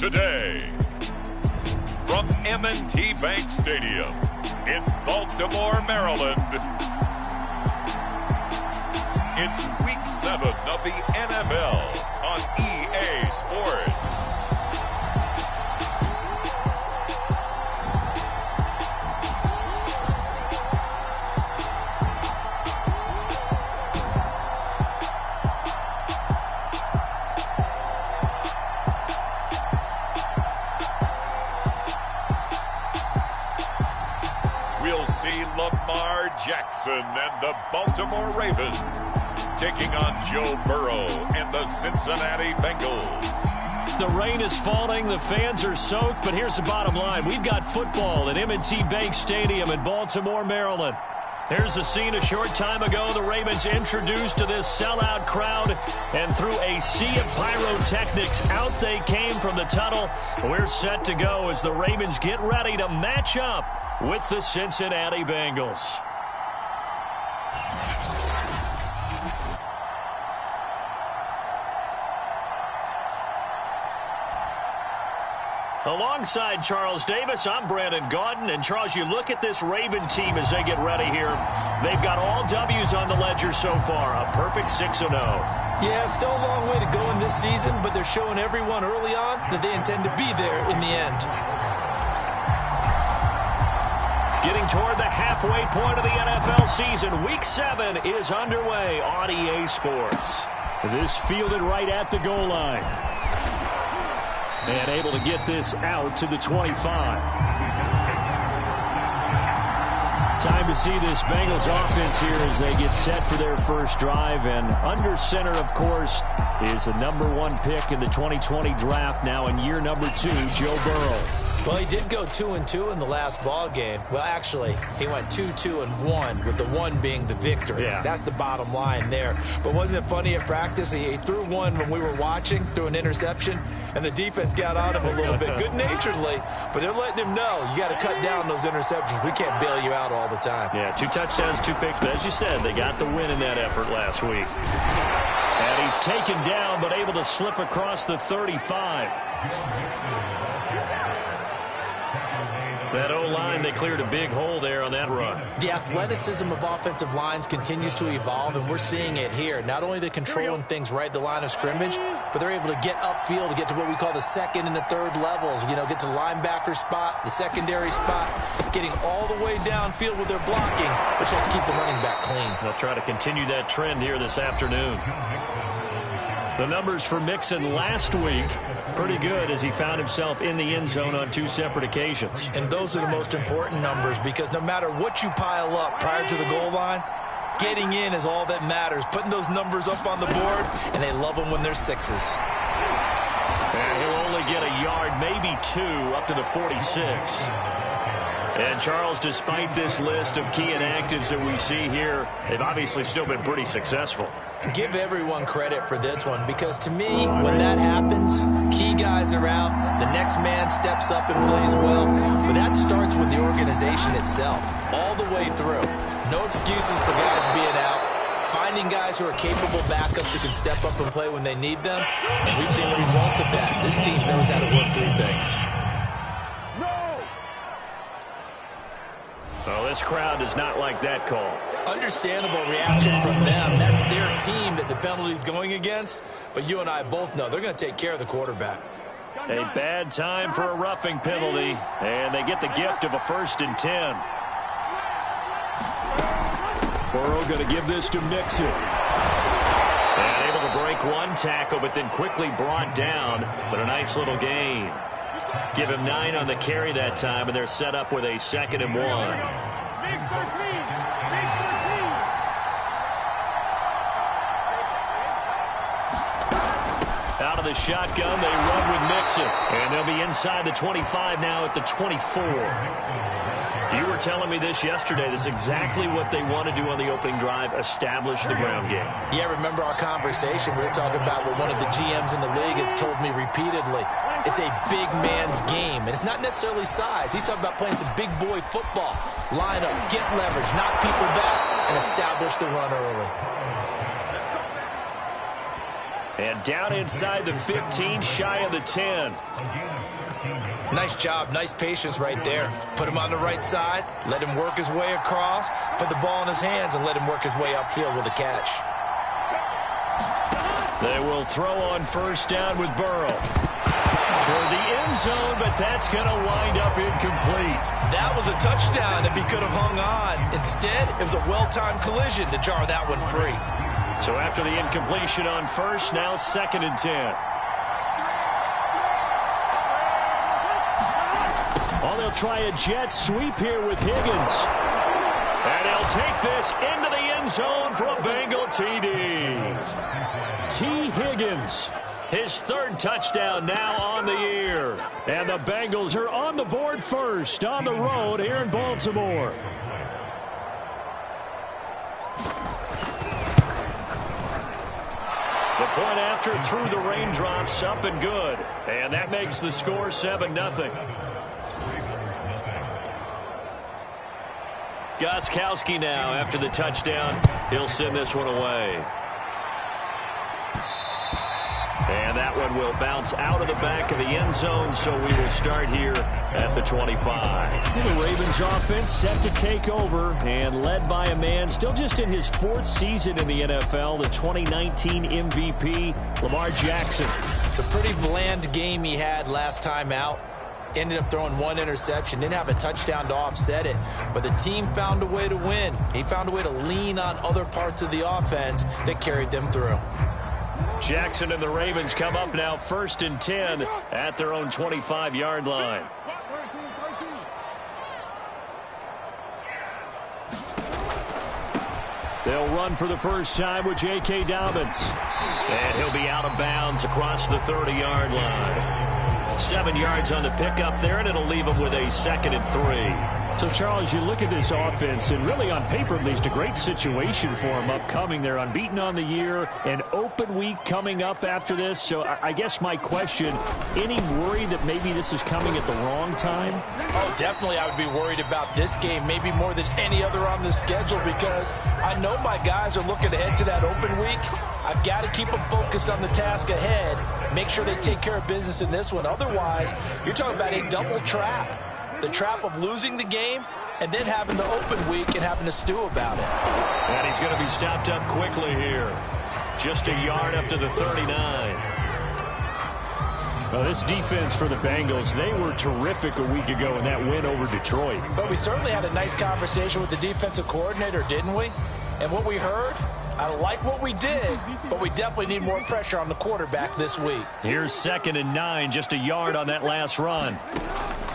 today. From M&T Bank Stadium in Baltimore, Maryland, it's Week 7 of the NFL on EA Sports. We'll see Lamar Jackson and the Baltimore Ravens taking on Joe Burrow and the Cincinnati Bengals. The rain is falling, the fans are soaked, but here's the bottom line. We've got football at M&T Bank Stadium in Baltimore, Maryland. Here's the scene a short time ago. The Ravens introduced to this sellout crowd, and through a sea of pyrotechnics, out they came from the tunnel. We're set to go as the Ravens get ready to match up with the Cincinnati Bengals. Alongside Charles Davis, I'm Brandon Gaudin. And, Charles, you look at this Raven team as they get ready here. They've got all W's on the ledger so far, a perfect 6-0. Yeah, still a long way to go in this season, but they're showing everyone early on that they intend to be there in the end. Getting toward the halfway point of the NFL season, Week 7 is underway on EA Sports. This fielded right at the goal line. And able to get this out to the 25. Time to see this Bengals offense here as they get set for their first drive. And under center, of course, is the #1 pick in the 2020 draft, now in year number 2, Joe Burrow. Well, he did go 2-2 in the last ball game. Well, actually, he went 2-2-1, with the 1 being the victory. Yeah. That's the bottom line there. But wasn't it funny at practice? He threw one when we were watching, threw an interception, and the defense got on him a little bit, good-naturedly. But they're letting him know, you got to cut down those interceptions. We can't bail you out all the time. Yeah, 2 touchdowns, 2 picks. But as you said, they got the win in that effort last week. And he's taken down, but able to slip across the 35. That O-line, they cleared a big hole there on that run. The athleticism of offensive lines continues to evolve, and we're seeing it here. Not only they're controlling things right at the line of scrimmage, but they're able to get upfield to get to what we call the second and the third levels. You know, get to linebacker spot, the secondary spot, getting all the way downfield with their blocking, but you have to keep the running back clean. They'll try to continue that trend here this afternoon. The numbers for Mixon last week, pretty good as he found himself in the end zone on 2 separate occasions. And those are the most important numbers, because no matter what you pile up prior to the goal line, getting in is all that matters. Putting those numbers up on the board, and they love them when they're 6s. And he'll only get a yard, maybe 2, up to the 46. And, Charles, despite this list of key inactives that we see here, they've obviously still been pretty successful. Give everyone credit for this one, because to me, when that happens, key guys are out, the next man steps up and plays well, but that starts with the organization itself, all the way through. No excuses for guys being out, finding guys who are capable backups who can step up and play when they need them, and we've seen the results of that. This team knows how to work through things. Well, this crowd does not like that call. Understandable reaction from them. That's their team that the penalty's going against. But you and I both know they're going to take care of the quarterback. A bad time for a roughing penalty, and they get the gift of a 1st and 10. Burrow going to give this to Mixon. And able to break 1 tackle, but then quickly brought down. But a nice little gain. Give him 9 on the carry that time, and they're set up with a 2nd and 1. Out of the shotgun, they run with Mixon. And they'll be inside the 25 now at the 24. You were telling me this yesterday. This is exactly what they want to do on the opening drive, establish the ground game. Yeah, remember our conversation? We were talking about what one of the GMs in the league has told me repeatedly. It's a big man's game, and it's not necessarily size. He's talking about playing some big boy football. Line up, get leverage, knock people back, and establish the run early. And down inside the 15, shy of the 10. Nice job, nice patience right there. Put him on the right side, let him work his way across, put the ball in his hands, and let him work his way upfield with a catch. They will throw on first down with Burrow. Toward the end zone, but that's going to wind up incomplete. That was a touchdown if he could have hung on. Instead, it was a well-timed collision to jar that one free. So after the incompletion on first, now 2nd and 10. Oh, they'll try a jet sweep here with Higgins. And he'll take this into the end zone for a Bengal TD. T. Higgins, his 3rd touchdown now on the year. And the Bengals are on the board first on the road here in Baltimore. The point after through the raindrops, up and good. And that makes the score 7-0. Gostkowski now after the touchdown. He'll send this one away. And that one will bounce out of the back of the end zone, so we will start here at the 25. The Ravens offense set to take over and led by a man still just in his 4th season in the NFL, the 2019 MVP, Lamar Jackson. It's a pretty bland game he had last time out. Ended up throwing 1 interception, didn't have a touchdown to offset it, but the team found a way to win. He found a way to lean on other parts of the offense that carried them through. Jackson and the Ravens come up now 1st and 10 at their own 25-yard line. They'll run for the first time with J.K. Dobbins. And he'll be out of bounds across the 30-yard line. 7 yards on the pickup there, and it'll leave him with a 2nd and 3. So, Charles, you look at this offense, and really on paper at least a great situation for them upcoming. They're unbeaten on the year, an open week coming up after this. So I guess my question, any worry that maybe this is coming at the wrong time? Oh, definitely I would be worried about this game, maybe more than any other on the schedule, because I know my guys are looking ahead to that open week. I've got to keep them focused on the task ahead, make sure they take care of business in this one. Otherwise, you're talking about a double trap. The trap of losing the game and then having the open week and having to stew about it. And he's going to be stopped up quickly here. Just a yard up to the 39. Well, this defense for the Bengals, they were terrific a week ago in that win over Detroit. But we certainly had a nice conversation with the defensive coordinator, didn't we? And what we heard, I like what we did, but we definitely need more pressure on the quarterback this week. Here's 2nd and 9, just a yard on that last run.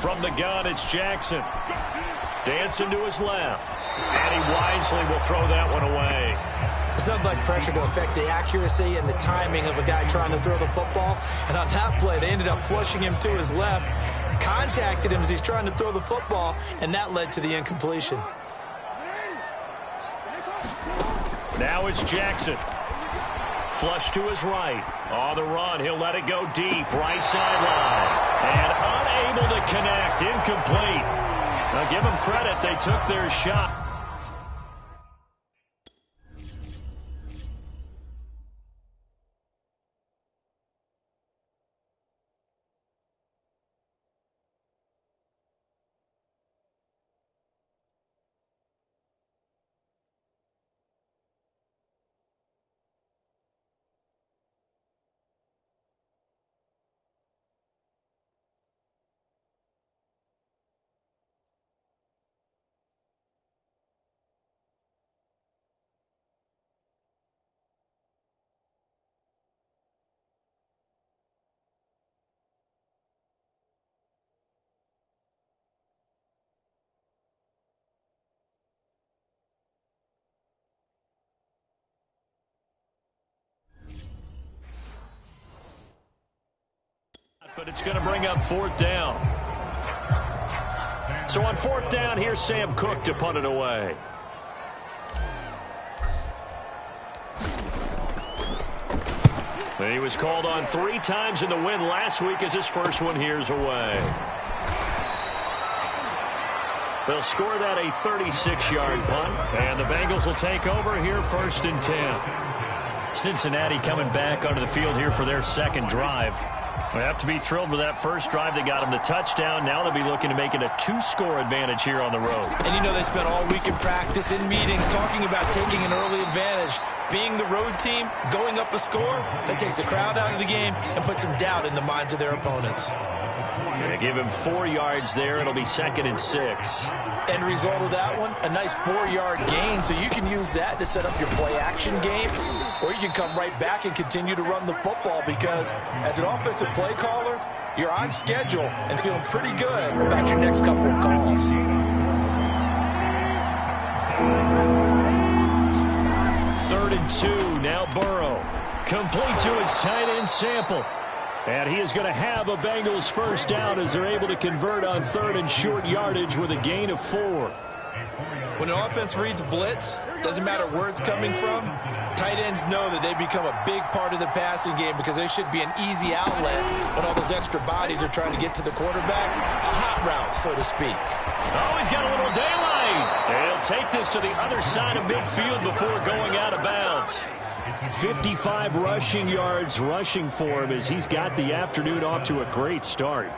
From the gun, it's Jackson. Dancing to his left. And he wisely will throw that one away. It's nothing like pressure to affect the accuracy and the timing of a guy trying to throw the football. And on that play, they ended up flushing him to his left, contacted him as he's trying to throw the football, and that led to the incompletion. Now it's Jackson. Flush to his right. On the run, he'll let it go deep. Right sideline. And unable to connect. Incomplete. Now give them credit. They took their shot. But it's going to bring up 4th down. So on 4th down, here's Sam Cook to punt it away. And he was called on 3 times in the win last week as his first one here's away. They'll score that a 36-yard punt, and the Bengals will take over here 1st and 10. Cincinnati coming back onto the field here for their second drive. They have to be thrilled with that first drive. They got them the touchdown. Now they'll be looking to make it a 2-score advantage here on the road. And you know they spent all week in practice, in meetings, talking about taking an early advantage. Being the road team, going up a score, that takes the crowd out of the game and puts some doubt in the minds of their opponents. They give him 4 yards there. It'll be 2nd and 6. End result of that one, a nice 4-yard gain, so you can use that to set up your play-action game, or you can come right back and continue to run the football because as an offensive play caller, you're on schedule and feeling pretty good about your next couple of calls. Third and 2, now Burrow. Complete to his tight end Sample. And he is going to have a Bengals first down as they're able to convert on 3rd and short yardage with a gain of 4. When an offense reads blitz, doesn't matter where it's coming from, tight ends know that they become a big part of the passing game because they should be an easy outlet when all those extra bodies are trying to get to the quarterback. A hot route, so to speak. Oh, he's got a little daylight. He'll take this to the other side of midfield before going out of bounds. 55 rushing yards rushing for him as he's got the afternoon off to a great start.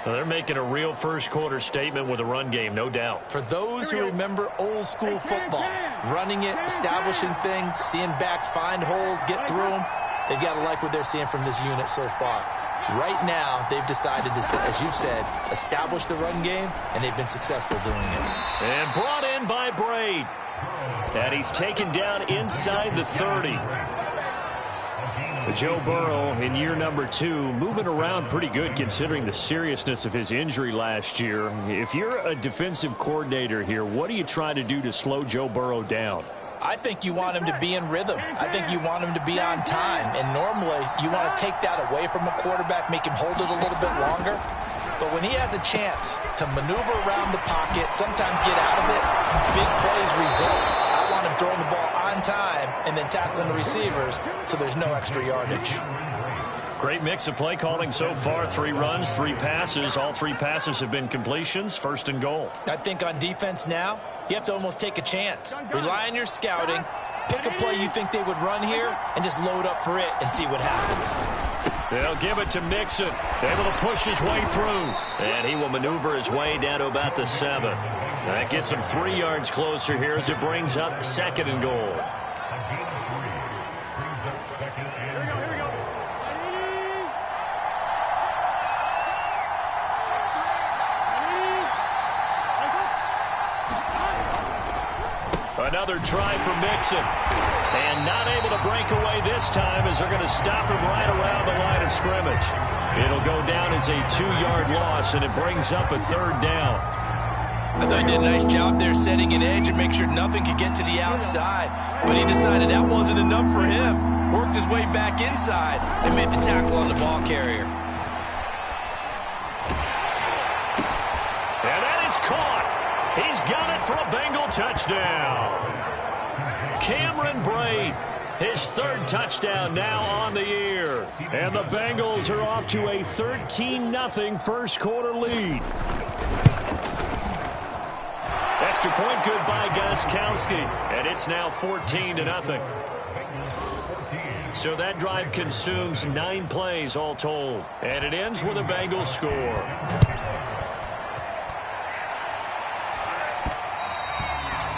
Well, they're making a real first-quarter statement with a run game, no doubt. For those who remember old-school football, running it, establishing things, seeing backs find holes, get through them, they've got to like what they're seeing from this unit so far. Right now, they've decided to, as you've said, establish the run game, and they've been successful doing it. And brought in by Braid. And he's taken down inside the 30. Joe Burrow in year number 2, moving around pretty good considering the seriousness of his injury last year. If you're a defensive coordinator here, what do you try to do to slow Joe Burrow down? I think you want him to be in rhythm. I think you want him to be on time. And normally, you want to take that away from a quarterback, make him hold it a little bit longer. But when he has a chance to maneuver around the pocket, sometimes get out of it, big plays result. I want him throwing the ball on time and then tackling the receivers so there's no extra yardage. Great mix of play calling so far. 3 runs, 3 passes. All 3 passes have been completions. 1st and goal. I think on defense now, you have to almost take a chance. Rely on your scouting. Pick a play you think they would run here and just load up for it and see what happens. They'll give it to Mixon. Able to push his way through. And he will maneuver his way down to about the 7. That gets him 3 yards closer here as it brings up 2nd and goal. Another try for Mixon. And not able to break away this time as they're going to stop him right around the line of scrimmage. It'll go down as a 2-yard loss, and it brings up a 3rd down. I thought he did a nice job there setting an edge and make sure nothing could get to the outside. But he decided that wasn't enough for him. Worked his way back inside and made the tackle on the ball carrier. And that is caught. He's got it for a Bengal touchdown. Cameron Braid, his 3rd touchdown now on the year. And the Bengals are off to a 13-0 first-quarter lead. Extra point good by Gostkowski, and it's now 14-0. So that drive consumes 9 plays all told, and it ends with a Bengals score.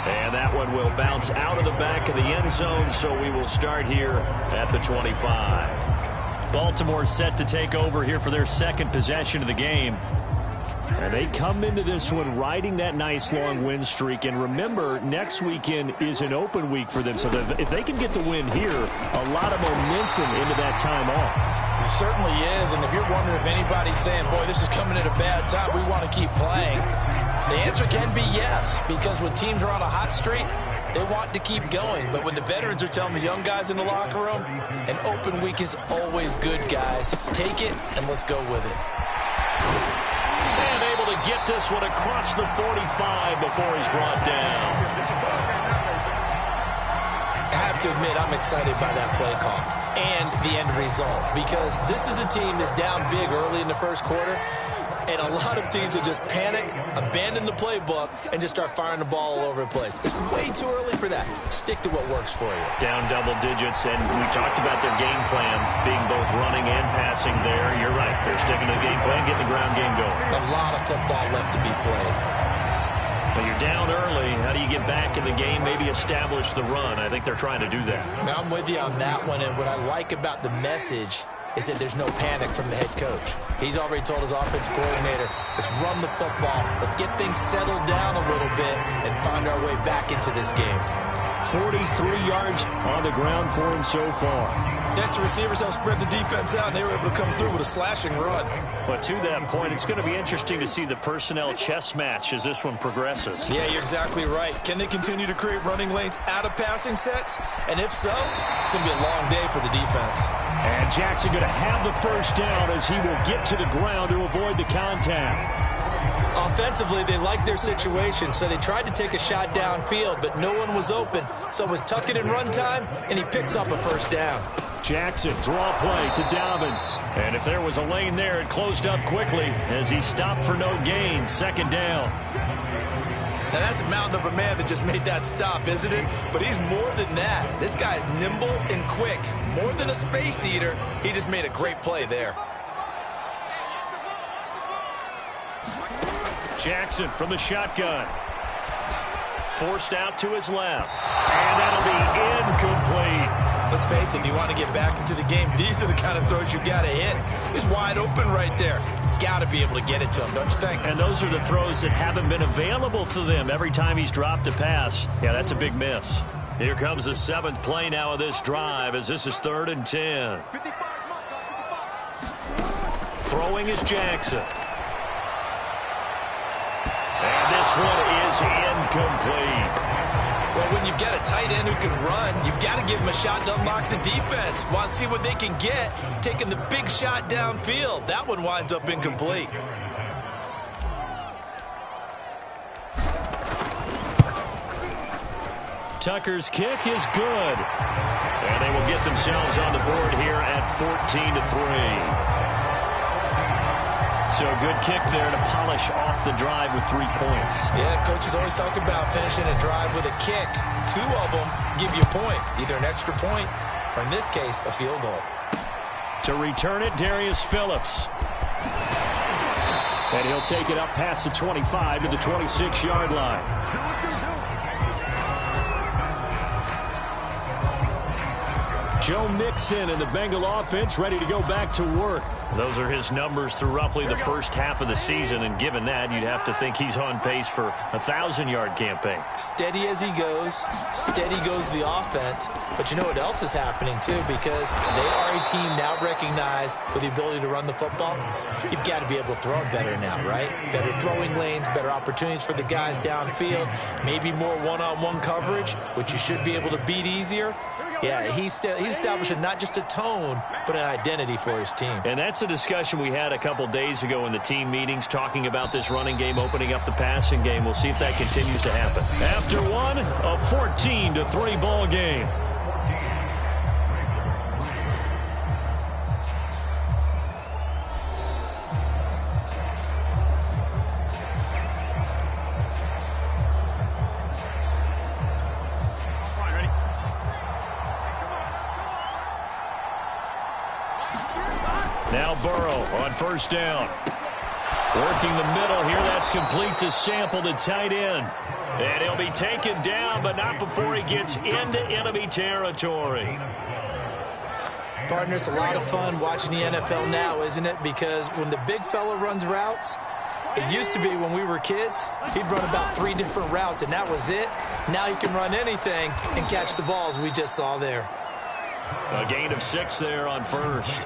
And that one will bounce out of the back of the end zone, so we will start here at the 25. Baltimore set to take over here for their 2nd possession of the game. And they come into this one riding that nice long win streak. And remember, next weekend is an open week for them. So if they can get the win here, a lot of momentum into that time off. It certainly is. And if you're wondering if anybody's saying, boy, this is coming at a bad time, we want to keep playing, the answer can be yes. Because when teams are on a hot streak, they want to keep going. But when the veterans are telling the young guys in the locker room, an open week is always good, guys. Take it and let's go with it. And able to get this one across the 45 before he's brought down. I have to admit, I'm excited by that play call and the end result, because this is a team that's down big early in the first quarter, And a lot of teams will just panic, abandon the playbook, and just start firing the ball all over the place. It's way too early for that. Stick to what works for you. Down double digits, and we talked about their game plan being both running and passing there. You're right. They're sticking to the game plan, getting the ground game going. A lot of football left to be played. Well, you're down early. How do you get back in the game, maybe establish the run? I think they're trying to do that. Now, I'm with you on that one, and what I like about the message is that there's no panic from the head coach. He's already told his offensive coordinator, let's run the football, let's get things settled down a little bit and find our way back into this game. 43 yards on the ground for him so far. Next, the receivers helped spread the defense out, and they were able to come through with a slashing run. But to that point, it's going to be interesting to see the personnel chess match as this one progresses. Yeah, you're exactly right. Can they continue to create running lanes out of passing sets? And if so, it's going to be a long day for the defense. And Jackson going to have the first down as he will get to the ground to avoid the contact. Offensively, they liked their situation, so they tried to take a shot downfield, but no one was open. So it was tuck it in run time, and he picks up a first down. Jackson, draw play to Dobbins. And if there was a lane there, it closed up quickly as he stopped for no gain. Second down. Now, that's a mountain of a man that just made that stop, isn't it? But he's more than that. This guy's nimble and quick. More than a space eater, he just made a great play there. Jackson from the shotgun. Forced out to his left. And that'll be incomplete. Let's face it, if you want to get back into the game, these are the kind of throws you got to hit. He's wide open right there. Got to be able to get it to him, don't you think? And those are the throws that haven't been available to them every time he's dropped a pass. Yeah, that's a big miss. Here comes the 7th play now of this drive as this is 3rd and 10. Throwing is Jackson. And this one is incomplete. Well, when you've got a tight end who can run, you've got to give him a shot to unlock the defense. Want to see what they can get, taking the big shot downfield. That one winds up incomplete. Tucker's kick is good. And they will get themselves on the board here at 14-3. So a good kick there to polish off the drive with 3 points. Yeah, coaches always talk about finishing a drive with a kick. 2 of them give you points, either an extra point or, in this case, a field goal. To return it, Darius Phillips. And he'll take it up past the 25 to the 26-yard line. Joe Mixon and the Bengal offense ready to go back to work. Those are his numbers through roughly the first half of the season, and given that, you'd have to think he's on pace for a 1,000-yard campaign. Steady as he goes, steady goes the offense. But you know what else is happening, too? Because they are a team now recognized with the ability to run the football. You've got to be able to throw it better now, right? Better throwing lanes, better opportunities for the guys downfield, maybe more one-on-one coverage, which you should be able to beat easier. Yeah, he's establishing not just a tone, but an identity for his team. And that's a discussion we had a couple days ago in the team meetings, talking about this running game, opening up the passing game. We'll see if that continues to happen. After one, a 14-3 ball game. Now Burrow on first down. Working the middle here. That's complete to Sample, the tight end. And he'll be taken down, but not before he gets into enemy territory. Partner, it's a lot of fun watching the NFL now, isn't it? Because when the big fella runs routes, it used to be when we were kids, he'd run about 3 different routes, and that was it. Now he can run anything and catch the balls we just saw there. A gain of 6 there on first.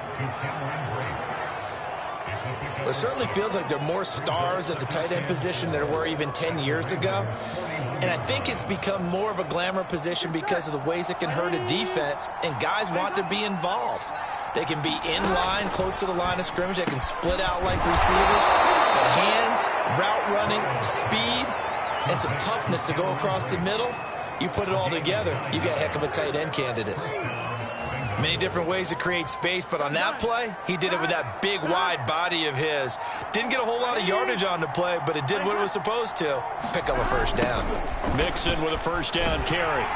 Well, it certainly feels like there are more stars at the tight end position than there were even 10 years ago. And I think it's become more of a glamour position because of the ways it can hurt a defense, and guys want to be involved. They can be in line, close to the line of scrimmage. They can split out like receivers. But hands, route running, speed, and some toughness to go across the middle, you put it all together, you got a heck of a tight end candidate. Many different ways to create space, but on that play, he did it with that big, wide body of his. Didn't get a whole lot of yardage on the play, but it did what it was supposed to. Pick up a first down. Mixon with a first down carry.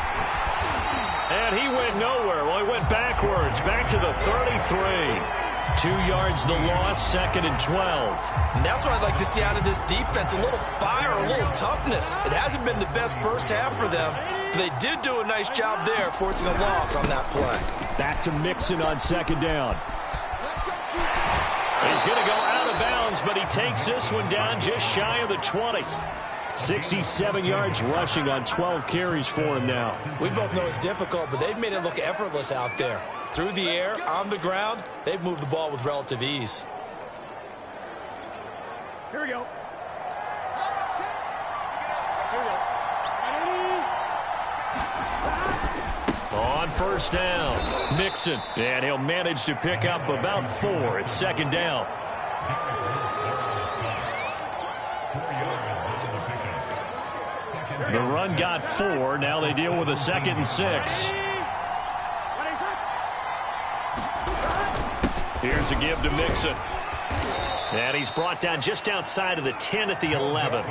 And he went nowhere. Well, he went backwards, back to the 33. 2 yards the loss, 2nd and 12. And that's what I'd like to see out of this defense, a little fire, a little toughness. It hasn't been the best first half for them, but they did do a nice job there, forcing a loss on that play. Back to Mixon on 2nd down. He's going to go out of bounds, but he takes this one down just shy of the 20. 67 yards rushing on 12 carries for him now. We both know it's difficult, but they've made it look effortless out there. Through the air, on the ground, they've moved the ball with relative ease. Here we go. On first down, Mixon. And he'll manage to pick up about 4. It's 2nd down. The run got 4. Now they deal with a 2nd and 6. Here's a give to Mixon. And he's brought down just outside of the 10 at the 11.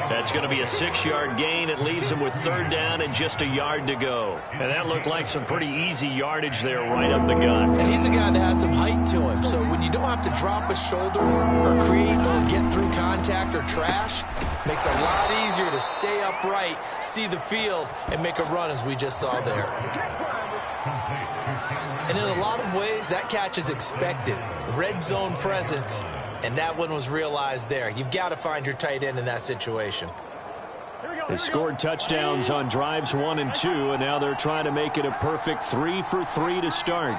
That's going to be a 6-yard gain. It leaves him with 3rd down and just a yard to go. And that looked like some pretty easy yardage there right up the gut. And he's a guy that has some height to him. So when you don't have to drop a shoulder or create or get through contact or trash, makes it a lot easier to stay upright, see the field, and make a run as we just saw there. And in a lot of ways, that catch is expected. Red zone presence. And that one was realized there. You've got to find your tight end in that situation. They scored touchdowns on drives 1 and 2, and now they're trying to make it a perfect 3 for 3 to start.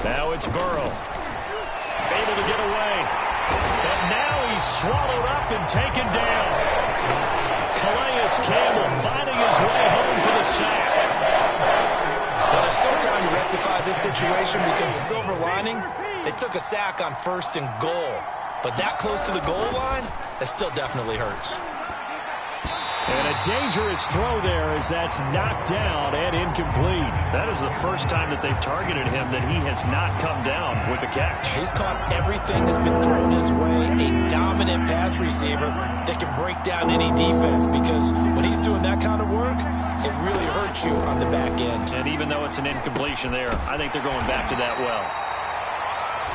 Now it's Burrow. Able to get away. And now he's swallowed up and taken down. Calais Campbell finding his way home for the sack. Well, there's still time to rectify this situation because the silver lining, they took a sack on 1st and goal. But that close to the goal line, that still definitely hurts. And a dangerous throw there as that's knocked down and incomplete. That is the first time that they've targeted him that he has not come down with a catch. He's caught everything that's been thrown his way. A dominant pass receiver that can break down any defense because when he's doing that kind of work, it really hurts you on the back end. And even though it's an incompletion there, I think they're going back to that well.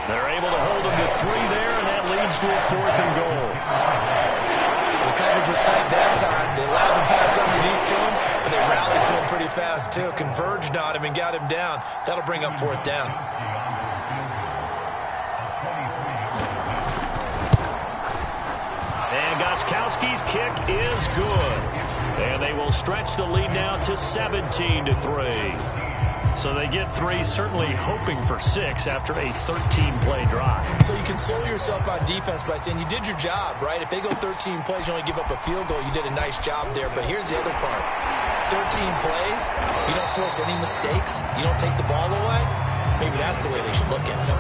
They're able to hold him to 3 there, and that leads to a 4th and goal. The coverage was tight that time. They allowed the pass underneath to him, but they rallied to him pretty fast, too. Converged on him and got him down. That'll bring up 4th down. And Gostkowski's kick is good. And they will stretch the lead now to 17 to 3. So they get 3, certainly hoping for 6 after a 13-play drive. So you console yourself on defense by saying you did your job, right? If they go 13 plays, you only give up a field goal, you did a nice job there. But here's the other part. 13 plays, you don't force any mistakes, you don't take the ball away. Maybe that's the way they should look at it.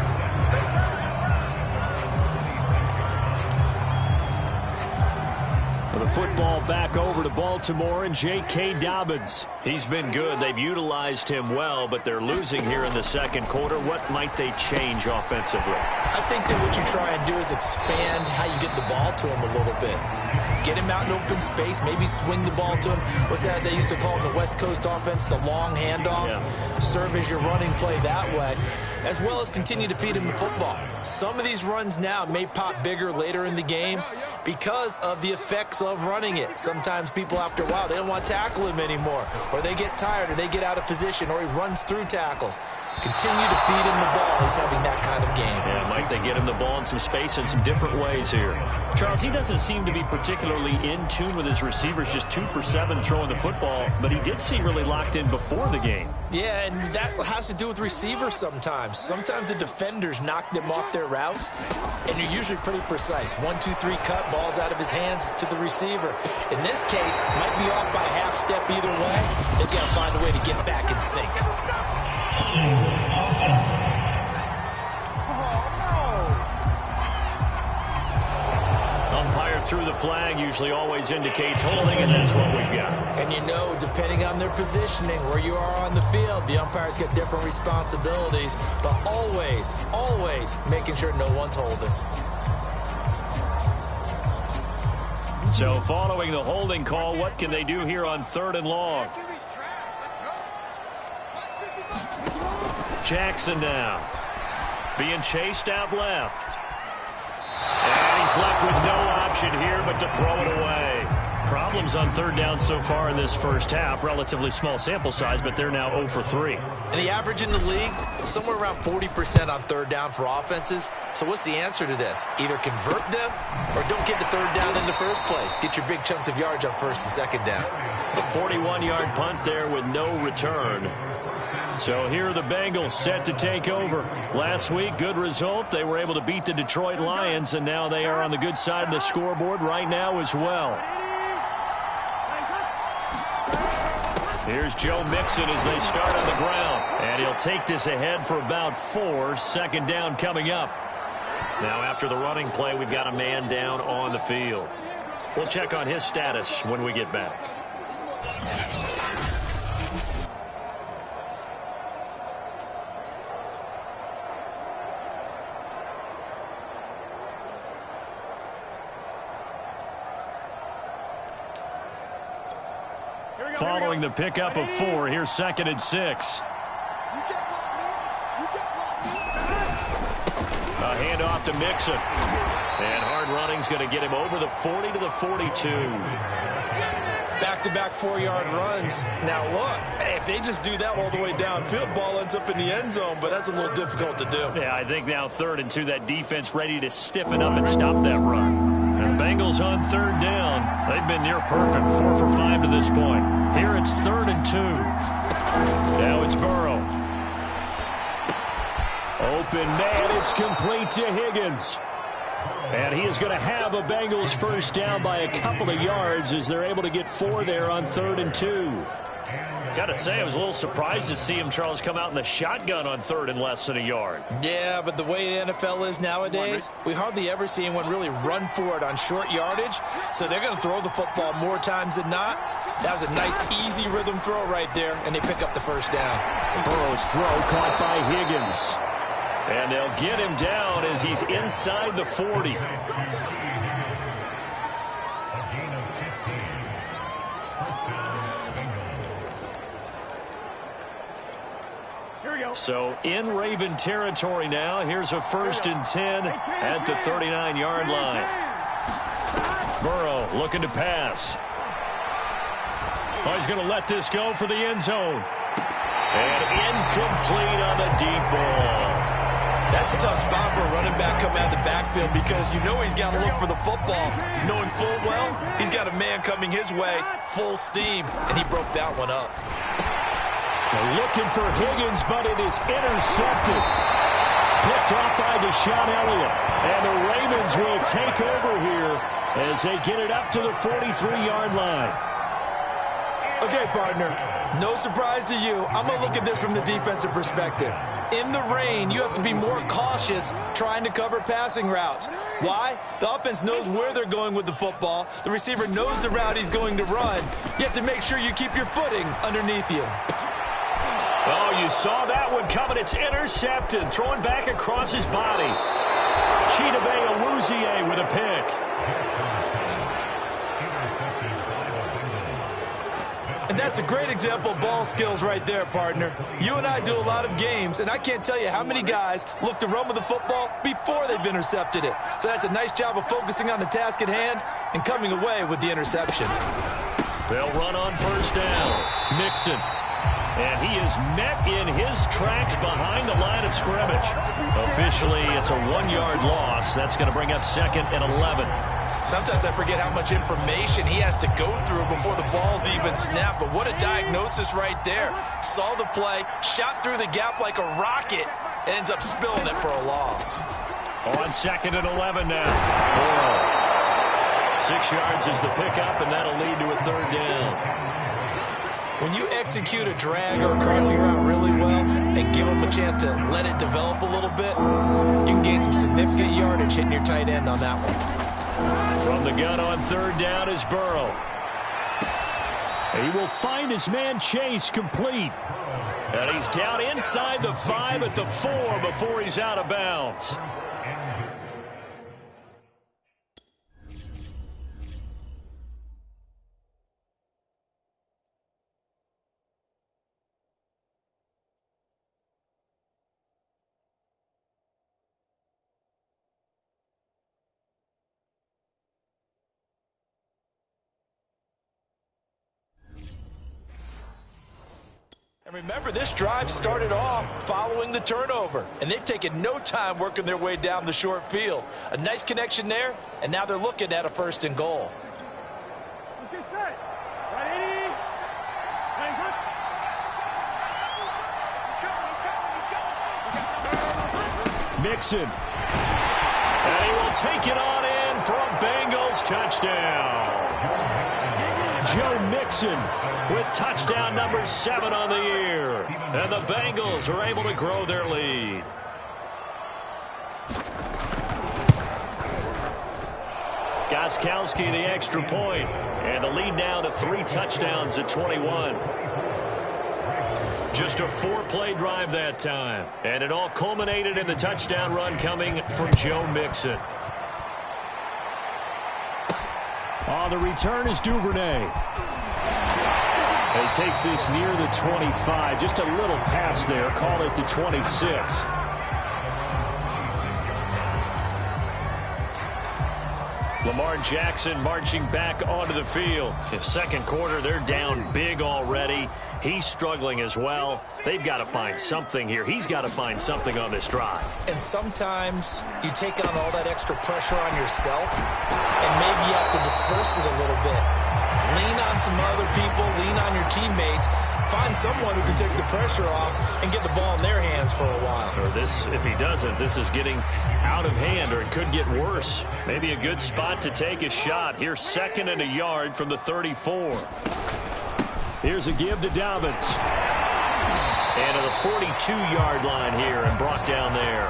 The football back over to Baltimore and J.K. Dobbins. He's been good. They've utilized him well, but they're losing here in the 2nd quarter. What might they change offensively? I think that what you try and do is expand how you get the ball to him a little bit. Get him out in open space, maybe swing the ball to him. What's that they used to call in the West Coast offense, the long handoff? Yeah. Serve as your running play that way, as well as continue to feed him the football. Some of these runs now may pop bigger later in the game because of the effects of running it. Sometimes people, after a while, they don't want to tackle him anymore, or they get tired, or they get out of position, or he runs through tackles. Continue to feed him the ball. He's having that kind of game. Yeah, might they get him the ball in some space in some different ways here. Charles, he doesn't seem to be particularly in tune with his receivers, just 2 for 7 throwing the football, but he did seem really locked in before the game. Yeah, and that has to do with receivers sometimes. Sometimes the defenders knock them off their routes, and you're usually pretty precise. 1, 2, 3 cut, ball's out of his hands to the receiver. In this case, might be off by a half step either way. They've got to find a way to get back in sync. Umpire through the flag usually always indicates holding, and that's what we've got. And you know, depending on their positioning, where you are on the field, the umpires get different responsibilities, but always, always making sure no one's holding. So following the holding call, what can they do here on 3rd and long? Jackson now being chased out left. And he's left with no option here but to throw it away. Problems on 3rd down so far in this first half. Relatively small sample size, but they're now 0 for 3. And the average in the league, somewhere around 40% on 3rd down for offenses. So what's the answer to this? Either convert them or don't get to 3rd down in the first place. Get your big chunks of yards on 1st and 2nd down. A 41-yard punt there with no return. So here are the Bengals set to take over. Last week, good result. They were able to beat the Detroit Lions, and now they are on the good side of the scoreboard right now as well. Here's Joe Mixon as they start on the ground. And he'll take this ahead for about 4. 2nd down coming up. Now after the running play, we've got a man down on the field. We'll check on his status when we get back. Following the pickup of 4, here's 2nd and 6. A handoff to Mixon. And hard running's going to get him over the 40 to the 42. Back-to-back 4-yard runs. Now look, if they just do that all the way downfield, ball ends up in the end zone, but that's a little difficult to do. Yeah, I think now 3rd and 2, that defense ready to stiffen up and stop that run. And Bengals on 3rd down. They've been near perfect, 4 for 5 to this point. Here it's 3rd and 2. Now it's Burrow. Open man, it's complete to Higgins. And he is going to have a Bengals first down by a couple of yards as they're able to get 4 there on 3rd and 2. Got to say, I was a little surprised to see him, Charles, come out in the shotgun on 3rd and less than a yard. Yeah, but the way the NFL is nowadays, we hardly ever see anyone really run for it on short yardage. So they're going to throw the football more times than not. That was a nice, easy rhythm throw right there, and they pick up the first down. Burrow's throw caught by Higgins. And they'll get him down as he's inside the 40. So in Raven territory now. Here's a 1st and 10 at the 39-yard line. Burrow looking to pass. Oh, he's going to let this go for the end zone. And incomplete on the deep ball. That's a tough spot for a running back coming out of the backfield because you know he's got to look for the football. Knowing full well, he's got a man coming his way, full steam, and he broke that one up. They're looking for Higgins, but it is intercepted. Picked off by Deshaun Elliott. And the Ravens will take over here as they get it up to the 43-yard line. Okay, partner, no surprise to you. I'm going to look at this from the defensive perspective. In the rain, you have to be more cautious trying to cover passing routes. Why? The offense knows where they're going with the football. The receiver knows the route he's going to run. You have to make sure you keep your footing underneath you. Oh, you saw that one coming. It's intercepted. Throwing back across his body. Chidobe Awuzie with a pick. And that's a great example of ball skills right there, partner. You and I do a lot of games, and I can't tell you how many guys look to run with the football before they've intercepted it. So that's a nice job of focusing on the task at hand and coming away with the interception. They'll run on 1st down. Mixon. And he is met in his tracks behind the line of scrimmage. Officially, it's a 1-yard loss. That's going to bring up 2nd and 11. Sometimes I forget how much information he has to go through before the ball's even snapped. But what a diagnosis right there. Saw the play, shot through the gap like a rocket, and ends up spilling it for a loss. On 2nd and 11 now. Burrow. 6 yards is the pickup, and that'll lead to a 3rd down. When you execute a drag or a crossing route really well and give them a chance to let it develop a little bit, you can gain some significant yardage hitting your tight end on that one. From the gun on third down is Burrow. He will find his man Chase complete. And he's down inside the 5 at the 4 before he's out of bounds. And remember, this drive started off following the turnover, and they've taken no time working their way down the short field. A nice connection there, and now they're looking at a 1st and goal. Mixon. And he will take it on in for a Bengals touchdown. Joe Mixon with touchdown number 7 on the year. And the Bengals are able to grow their lead. Gostkowski the extra point. And the lead now to 3 touchdowns at 21. Just a 4-play drive that time. And it all culminated in the touchdown run coming from Joe Mixon. On the return is Duvernay. He takes this near the 25. Just a little pass there. Call it the 26. Lamar Jackson marching back onto the field. In second quarter, they're down big already. He's struggling as well. They've got to find something here. He's got to find something on this drive. And sometimes you take on all that extra pressure on yourself, and maybe you have to disperse it a little bit. Lean on some other people, lean on your teammates. Find someone who can take the pressure off and get the ball in their hands for a while. Or this, if he doesn't, this is getting out of hand, or it could get worse. Maybe a good spot to take a shot. Here's 2nd and a yard from the 34. Here's a give to Dobbins. And to the 42-yard line here and brought down there.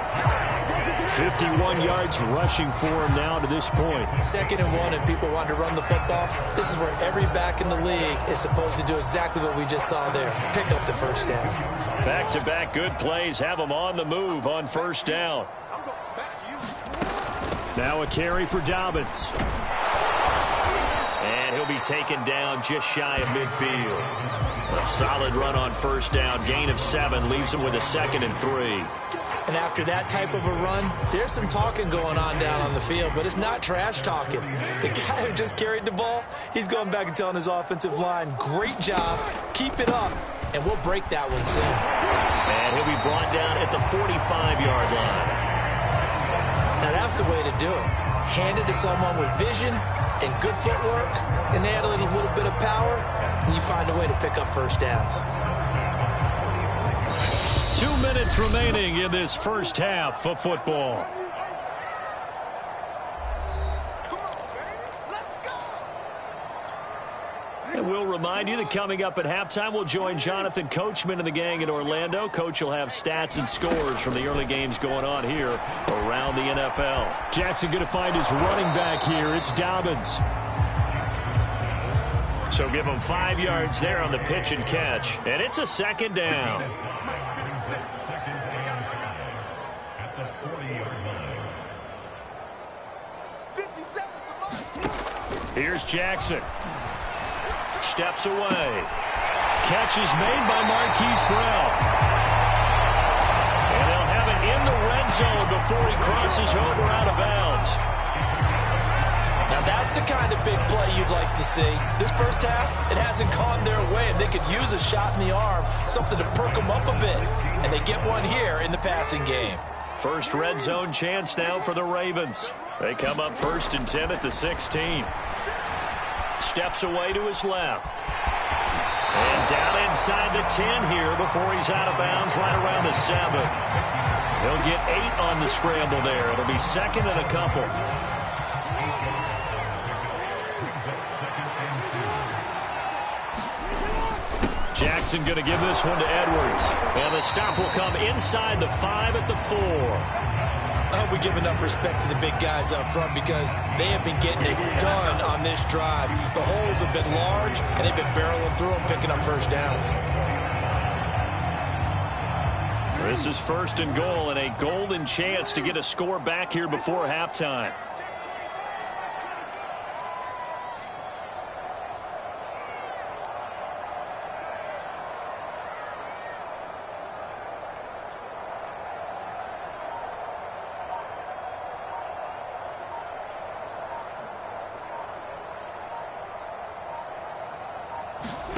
51 yards rushing for him now to this point. 2nd and 1 and people want to run the football. This is where every back in the league is supposed to do exactly what we just saw there. Pick up the 1st down. Back-to-back good plays have them on the move on 1st down. Now a carry for Dobbins. And he'll be taken down just shy of midfield. A solid run on 1st down. Gain of 7 leaves him with a 2nd and 3. And after that type of a run, there's some talking going on down on the field, but it's not trash talking. The guy who just carried the ball, he's going back and telling his offensive line, great job, keep it up, and we'll break that one soon. And he'll be brought down at the 45-yard line. Now that's the way to do it. Hand it to someone with vision and good footwork, and add a little bit of power, and you find a way to pick up 1st downs. 2 minutes remaining in this 1st half of football. And we'll remind you that coming up at halftime, we'll join Jonathan Coachman and the gang in Orlando. Coach will have stats and scores from the early games going on here around the NFL. Jackson going to find his running back here. It's Dobbins. So give him 5 yards there on the pitch and catch. And it's a 2nd down. Here's Jackson. Steps away. Catch is made by Marquise Brown. And they'll have it in the red zone before he crosses over out of bounds. Now that's the kind of big play you'd like to see. This 1st half, it hasn't gone their way, and they could use a shot in the arm, something to perk them up a bit. And they get one here in the passing game. First red zone chance now for the Ravens. They come up 1st and 10 at the 16. Steps away to his left. And down inside the 10 here before he's out of bounds right around the 7. He'll get 8 on the scramble there. It'll be 2nd and a couple. Jackson going to give this one to Edwards. And the stop will come inside the 5 at the 4. I hope we give enough respect to the big guys up front because they have been getting it done on this drive. The holes have been large, and they've been barreling through them, picking up first downs. This is 1st and goal and a golden chance to get a score back here before halftime.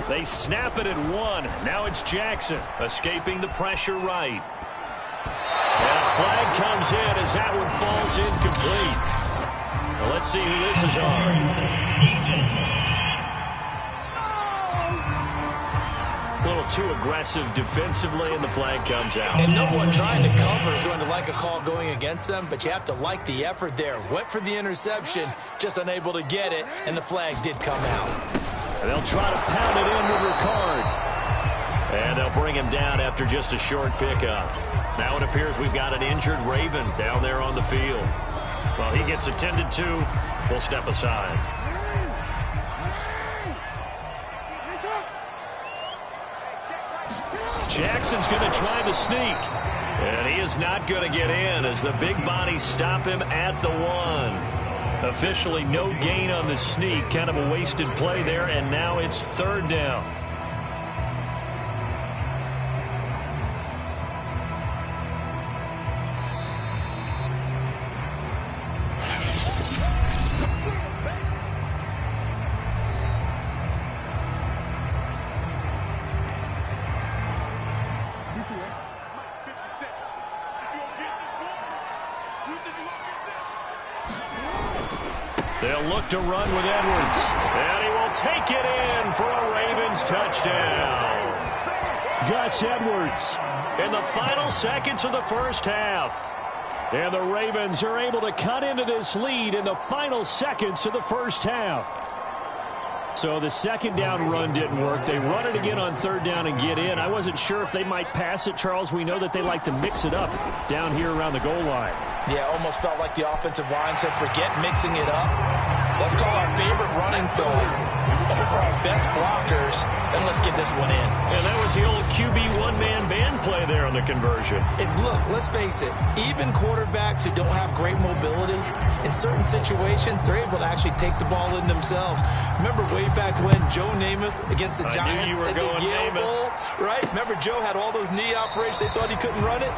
They snap it at 1. Now it's Jackson escaping the pressure right. And a flag comes in as that one falls incomplete. Well, let's see who this is on. A little too aggressive defensively, and the flag comes out. And no one trying to cover is going to like a call going against them, but you have to like the effort there. Went for the interception, just unable to get it, and the flag did come out. And they'll try to pound it in with Ricard. And they'll bring him down after just a short pickup. Now it appears we've got an injured Raven down there on the field. Well, he gets attended to. We'll step aside. Jackson's going to try the sneak. And he is not going to get in as the big bodies stop him at the 1. Officially no gain on the sneak. Kind of a wasted play there, and now it's 3rd down. They'll look to run with Edwards. And he will take it in for a Ravens touchdown. Gus Edwards in the final seconds of the first half. And the Ravens are able to cut into this lead in the final seconds of the first half. So the 2nd down run didn't work. They run it again on 3rd down and get in. I wasn't sure if they might pass it, Charles. We know that they like to mix it up down here around the goal line. Yeah, almost felt like the offensive line said, forget mixing it up. Let's call our favorite running play over our best blockers, and let's get this one in. And that was the old QB one-man band play there on the conversion. And look, let's face it, even quarterbacks who don't have great mobility, in certain situations, they're able to actually take the ball in themselves. Remember way back when Joe Namath against the Giants at the Yale Bowl, right? Remember Joe had all those knee operations. They thought he couldn't run it.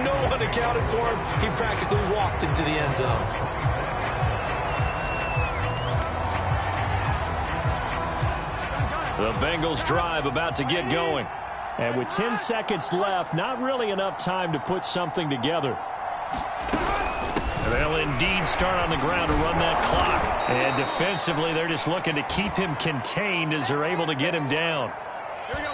No one accounted for him. He practically walked into the end zone. The Bengals drive about to get going. And with 10 seconds left, not really enough time to put something together. They'll indeed start on the ground to run that clock. And defensively, they're just looking to keep him contained as they're able to get him down. Here we go.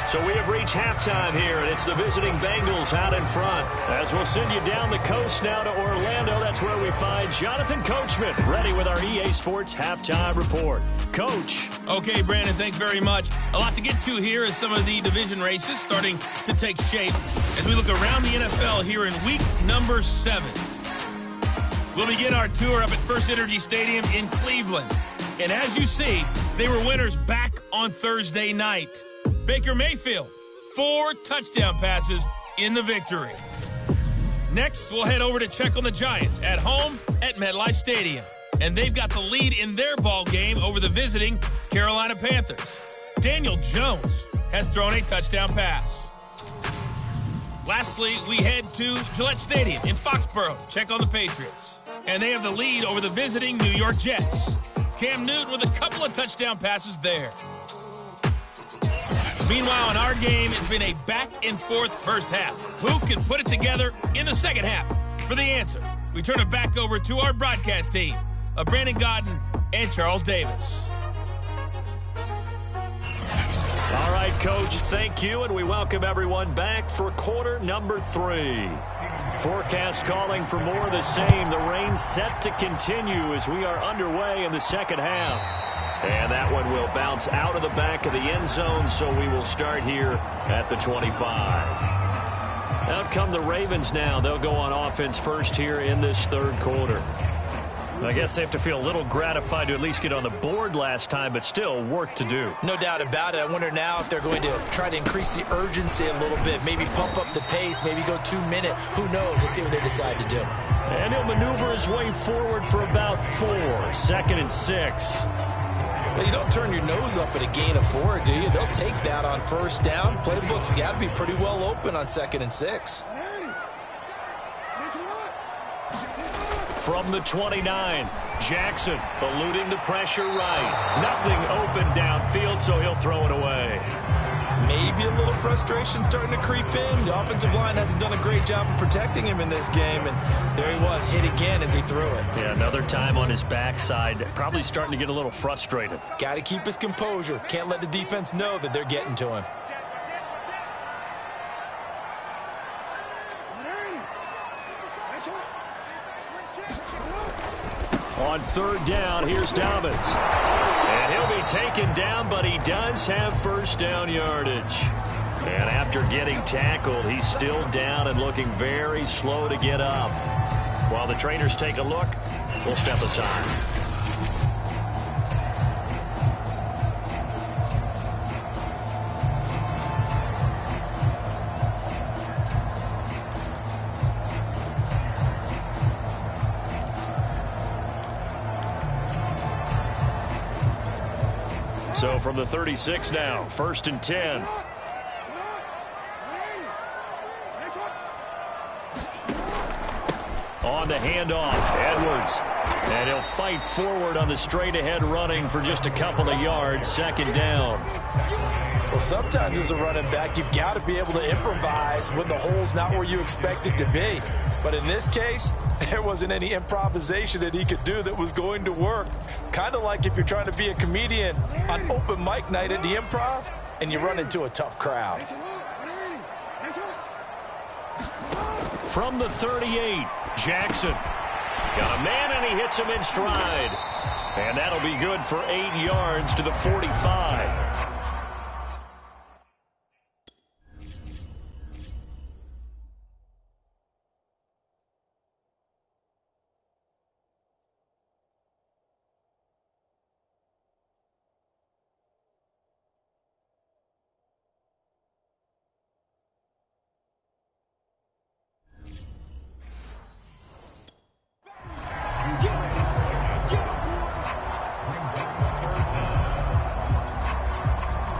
So we have reached halftime here, and it's the visiting Bengals out in front. As we'll send you down the coast now to Orlando, that's where we find Jonathan Coachman, ready with our EA Sports Halftime Report. Coach. Okay, Brandon, thanks very much. A lot to get to here as some of the division races starting to take shape as we look around the NFL here in week number 7. We'll begin our tour up at First Energy Stadium in Cleveland. And as you see, they were winners back on Thursday night. Baker Mayfield, 4 touchdown passes in the victory. Next, we'll head over to check on the Giants at home at MetLife Stadium. And they've got the lead in their ball game over the visiting Carolina Panthers. Daniel Jones has thrown a touchdown pass. Lastly, we head to Gillette Stadium in Foxborough to check on the Patriots. And they have the lead over the visiting New York Jets. Cam Newton with a couple of touchdown passes there. Meanwhile, in our game, it's been a back-and-forth first half. Who can put it together in the second half? For the answer, we turn it back over to our broadcast team of Brandon Godden and Charles Davis. All right, Coach, thank you, and we welcome everyone back for quarter number 3. Forecast calling for more of the same. The rain set to continue as we are underway in the second half. And that one will bounce out of the back of the end zone, so we will start here at the 25. Out come the Ravens now. They'll go on offense first here in this third quarter. I guess they have to feel a little gratified to at least get on the board last time, but still work to do. No doubt about it. I wonder now if they're going to try to increase the urgency a little bit, maybe pump up the pace, maybe go 2 minute. Who knows? Let's see what they decide to do. And he'll maneuver his way forward for about 4. 2nd and 6. Well, you don't turn your nose up at a gain of 4, do you? They'll take that on first down. Playbook's got to be pretty well open on 2nd and 6. From the 29, Jackson eluding the pressure right. Nothing open downfield, so he'll throw it away. Maybe a little frustration starting to creep in. The offensive line hasn't done a great job of protecting him in this game, and there he was, hit again as he threw it. Yeah, another time on his backside, probably starting to get a little frustrated. Got to keep his composure. Can't let the defense know that they're getting to him. On 3rd down, here's Dobbins. And he'll be taken down, but he does have first down yardage. And after getting tackled, he's still down and looking very slow to get up. While the trainers take a look, we'll step aside. So from the 36 now, 1st and 10. On the handoff, Edwards. And he'll fight forward on the straight-ahead running for just a couple of yards. 2nd down. Well, sometimes as a running back, you've got to be able to improvise when the hole's not where you expect it to be. But in this case, there wasn't any improvisation that he could do that was going to work. Kind of like if you're trying to be a comedian on open mic night at the Improv and you run into a tough crowd. From the 38, Jackson. Got a man and he hits him in stride. And that'll be good for 8 yards to the 45.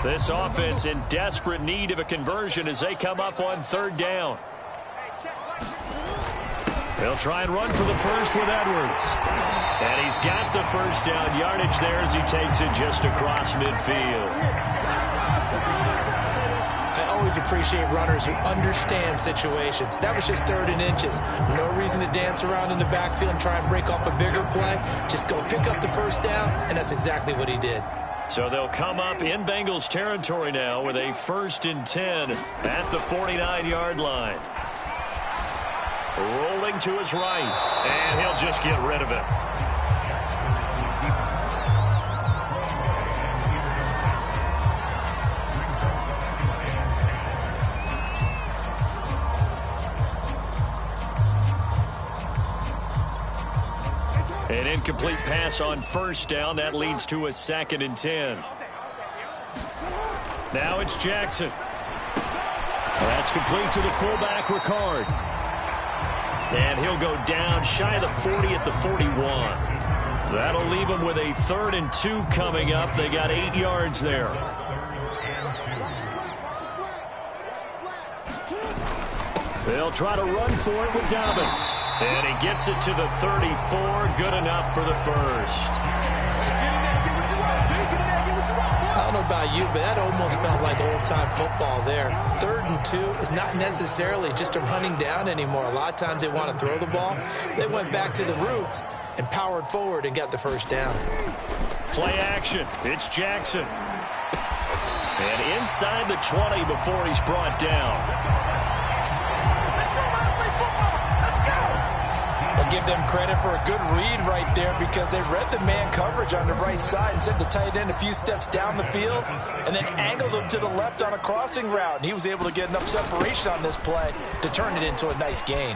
This offense in desperate need of a conversion as they come up on 3rd down. They'll try and run for the first with Edwards. And he's got the first down yardage there as he takes it just across midfield. I always appreciate runners who understand situations. That was just 3rd and inches. No reason to dance around in the backfield and try and break off a bigger play. Just go pick up the first down, and that's exactly what he did. So they'll come up in Bengals territory now with a 1st and 10 at the 49-yard line. Rolling to his right, and he'll just get rid of it. An incomplete pass on 1st down. That leads to a 2nd and 10. Now it's Jackson. That's complete to the fullback, Ricard. And he'll go down shy of the 40 at the 41. That'll leave him with a 3rd and 2 coming up. They got 8 yards there. They'll try to run for it with Dobbins. And he gets it to the 34. Good enough for the first. I don't know about you, but that almost felt like old-time football there. 3rd and 2 is not necessarily just a running down anymore. A lot of times they want to throw the ball. They went back to the roots and powered forward and got the first down. Play action. It's Jackson. And inside the 20 before he's brought down. give them credit for a good read right there because they read the man coverage on the right side and sent the tight end a few steps down the field and then angled him to the left on a crossing route. And he was able to get enough separation on this play to turn it into a nice gain.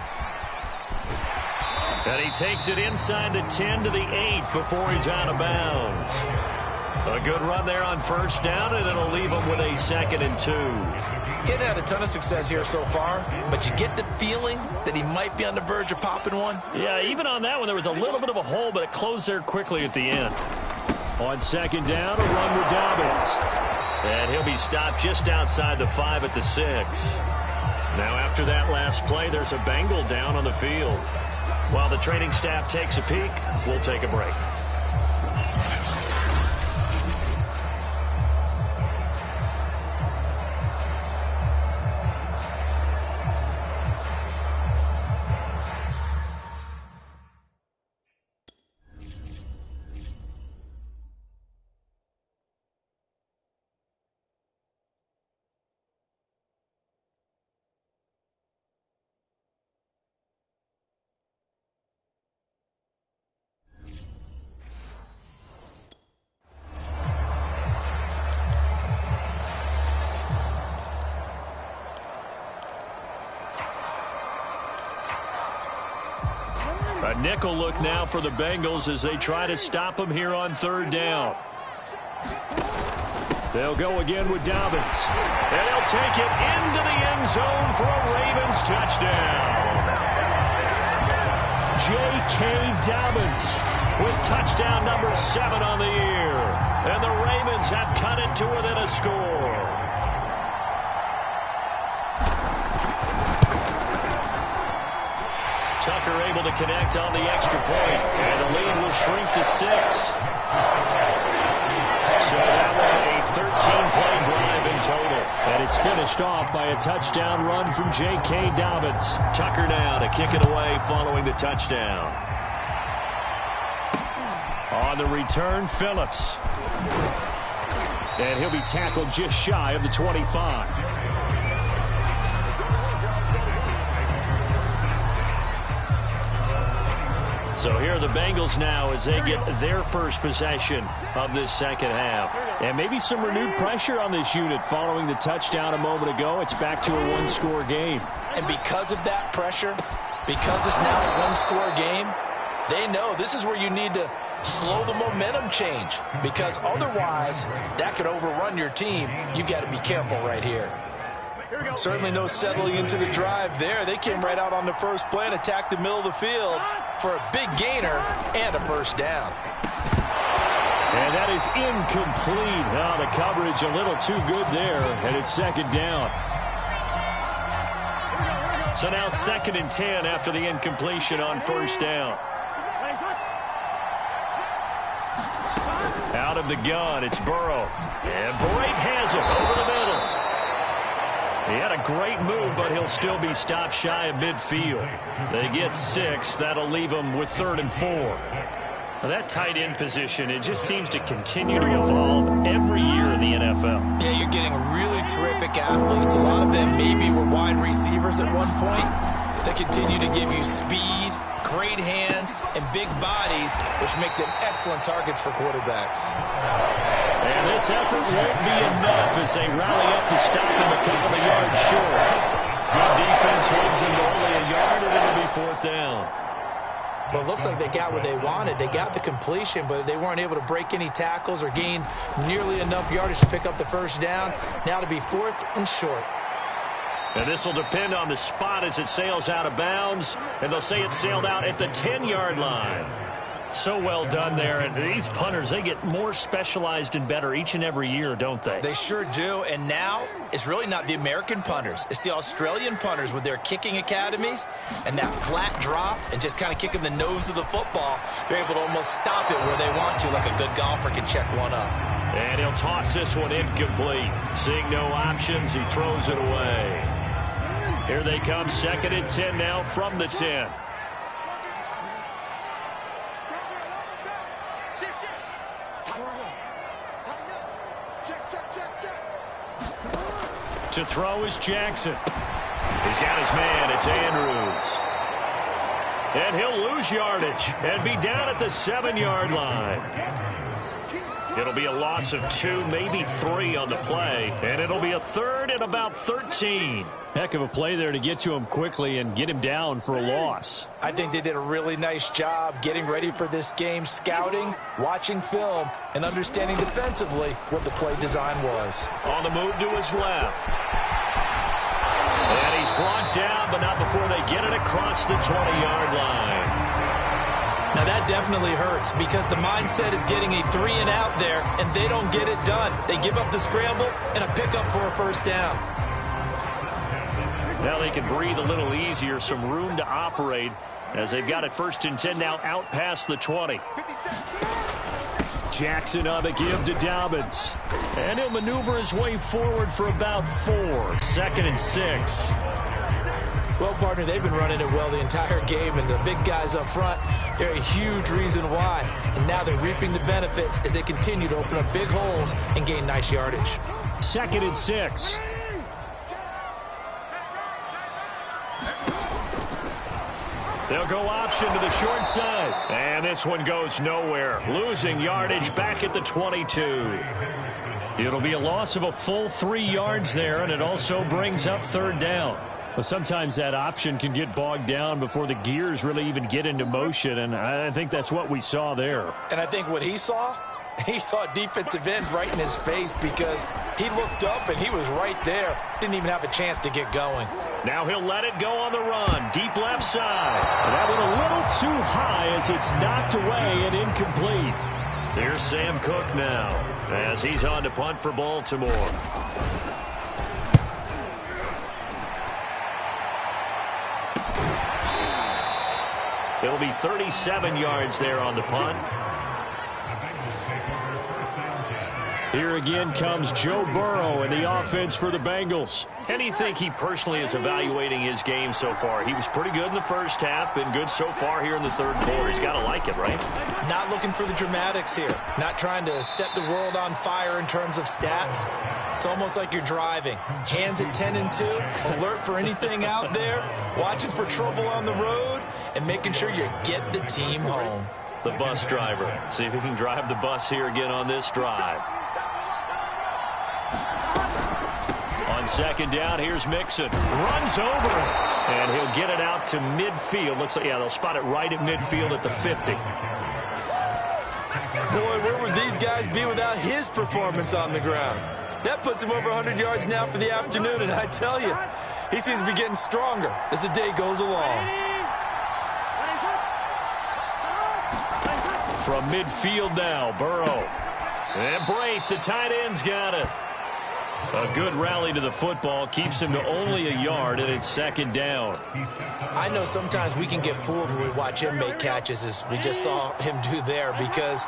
And he takes it inside the 10 to the 8 before he's out of bounds. A good run there on first down, and it'll leave him with a 2nd and 2. He's had a ton of success here so far, but you get the feeling that he might be on the verge of popping one. Yeah, even on that one, there was a little bit of a hole, but it closed there quickly at the end. On 2nd down, a run with Dobbins. And he'll be stopped just outside the 5 at the 6. Now, after that last play, there's a Bengal down on the field. While the training staff takes a peek, we'll take a break. A nickel look now for the Bengals as they try to stop him here on 3rd down. They'll go again with Dobbins. And he'll take it into the end zone for a Ravens touchdown. J.K. Dobbins with touchdown number 7 on the year. And the Ravens have cut it to within a score. Tucker able to connect on the extra point, and the lead will shrink to 6. So that one a 13-play drive in total. And it's finished off by a touchdown run from J.K. Dobbins. Tucker now to kick it away following the touchdown. On the return, Phillips. And he'll be tackled just shy of the 25. So here are the Bengals now as they get their first possession of this second half. And maybe some renewed pressure on this unit following the touchdown a moment ago. It's back to a one-score game. And because of that pressure, because it's now a one-score game, they know this is where you need to slow the momentum change. Because otherwise, that could overrun your team. You've got to be careful right here. Certainly no settling into the drive there. They came right out on the first play and attacked the middle of the field for a big gainer and a first down. And that is incomplete. Now the coverage a little too good there, and it's 2nd down. So now 2nd and 10 after the incompletion on first down. Out of the gun, it's Burrow. And Brate has it over the middle. He had a great move, but he'll still be stopped shy of midfield. They get 6. That'll leave them with 3rd and 4. Now that tight end position, it just seems to continue to evolve every year in the NFL. Yeah, you're getting really terrific athletes. A lot of them maybe were wide receivers at one point. They continue to give you speed, great hands, and big bodies, which make them excellent targets for quarterbacks. And this effort won't be enough as they rally up to stop him a couple of yards short. Good defense holds him to only a yard, and it'll be 4th down. Well, it looks like they got what they wanted. They got the completion, but they weren't able to break any tackles or gain nearly enough yardage to pick up the first down. Now to be 4th and short. And this will depend on the spot as it sails out of bounds. And they'll say it sailed out at the 10-yard line. So well done there. And these punters, they get more specialized and better each and every year, don't they? They sure do. And now it's really not the American punters. It's the Australian punters with their kicking academies and that flat drop and just kind of kicking the nose of the football. They're able to almost stop it where they want to, like a good golfer can check one up. And he'll toss this one incomplete. Seeing no options, he throws it away. Here they come, 2nd and 10 now from the 10. To throw is Jackson. He's got his man. It's Andrews. And he'll lose yardage and be down at the 7-yard line. It'll be a loss of 2, maybe 3 on the play. And it'll be a 3rd and about 13. Heck of a play there to get to him quickly and get him down for a loss. I think they did a really nice job getting ready for this game, scouting, watching film, and understanding defensively what the play design was. On the move to his left. And he's brought down, but not before they get it across the 20-yard line. Now that definitely hurts because the mindset is getting a 3-and-out there, and they don't get it done. They give up the scramble and a pickup for a first down. Now they can breathe a little easier, some room to operate as they've got it 1st and 10 now out past the 20. Jackson on the give to Dobbins. And he'll maneuver his way forward for about 4. 2nd and 6. Well, partner, they've been running it well the entire game, and the big guys up front, they're a huge reason why. And now they're reaping the benefits as they continue to open up big holes and gain nice yardage. 2nd and 6. They'll go option to the short side. And this one goes nowhere. Losing yardage back at the 22. It'll be a loss of a full 3 yards there, and it also brings up 3rd down. But sometimes that option can get bogged down before the gears really even get into motion, and I think that's what we saw there. And I think what he saw defensive end right in his face because he looked up and he was right there. Didn't even have a chance to get going. Now he'll let it go on the run. Deep left side. That one a little too high as it's knocked away and incomplete. Here's Sam Cook now as he's on to punt for Baltimore. It'll be 37 yards there on the punt. Here again comes Joe Burrow in the offense for the Bengals. And you think he personally is evaluating his game so far? He was pretty good in the first half, been good so far here in the 3rd quarter. He's got to like it, right? Not looking for the dramatics here. Not trying to set the world on fire in terms of stats. It's almost like you're driving. Hands at 10 and 2, alert for anything out there, watching for trouble on the road, and making sure you get the team home. The bus driver. See if he can drive the bus here again on this drive. On 2nd down, here's Mixon. Runs over it. And he'll get it out to midfield. Looks like, yeah, they'll spot it right at midfield at the 50. Boy, where would these guys be without his performance on the ground? That puts him over 100 yards now for the afternoon, and I tell you, he seems to be getting stronger as the day goes along. From midfield now, Burrow. And Brate, the tight end's got it. A good rally to the football keeps him to only a yard, and it's 2nd down. I know sometimes we can get fooled when we watch him make catches, as we just saw him do there, because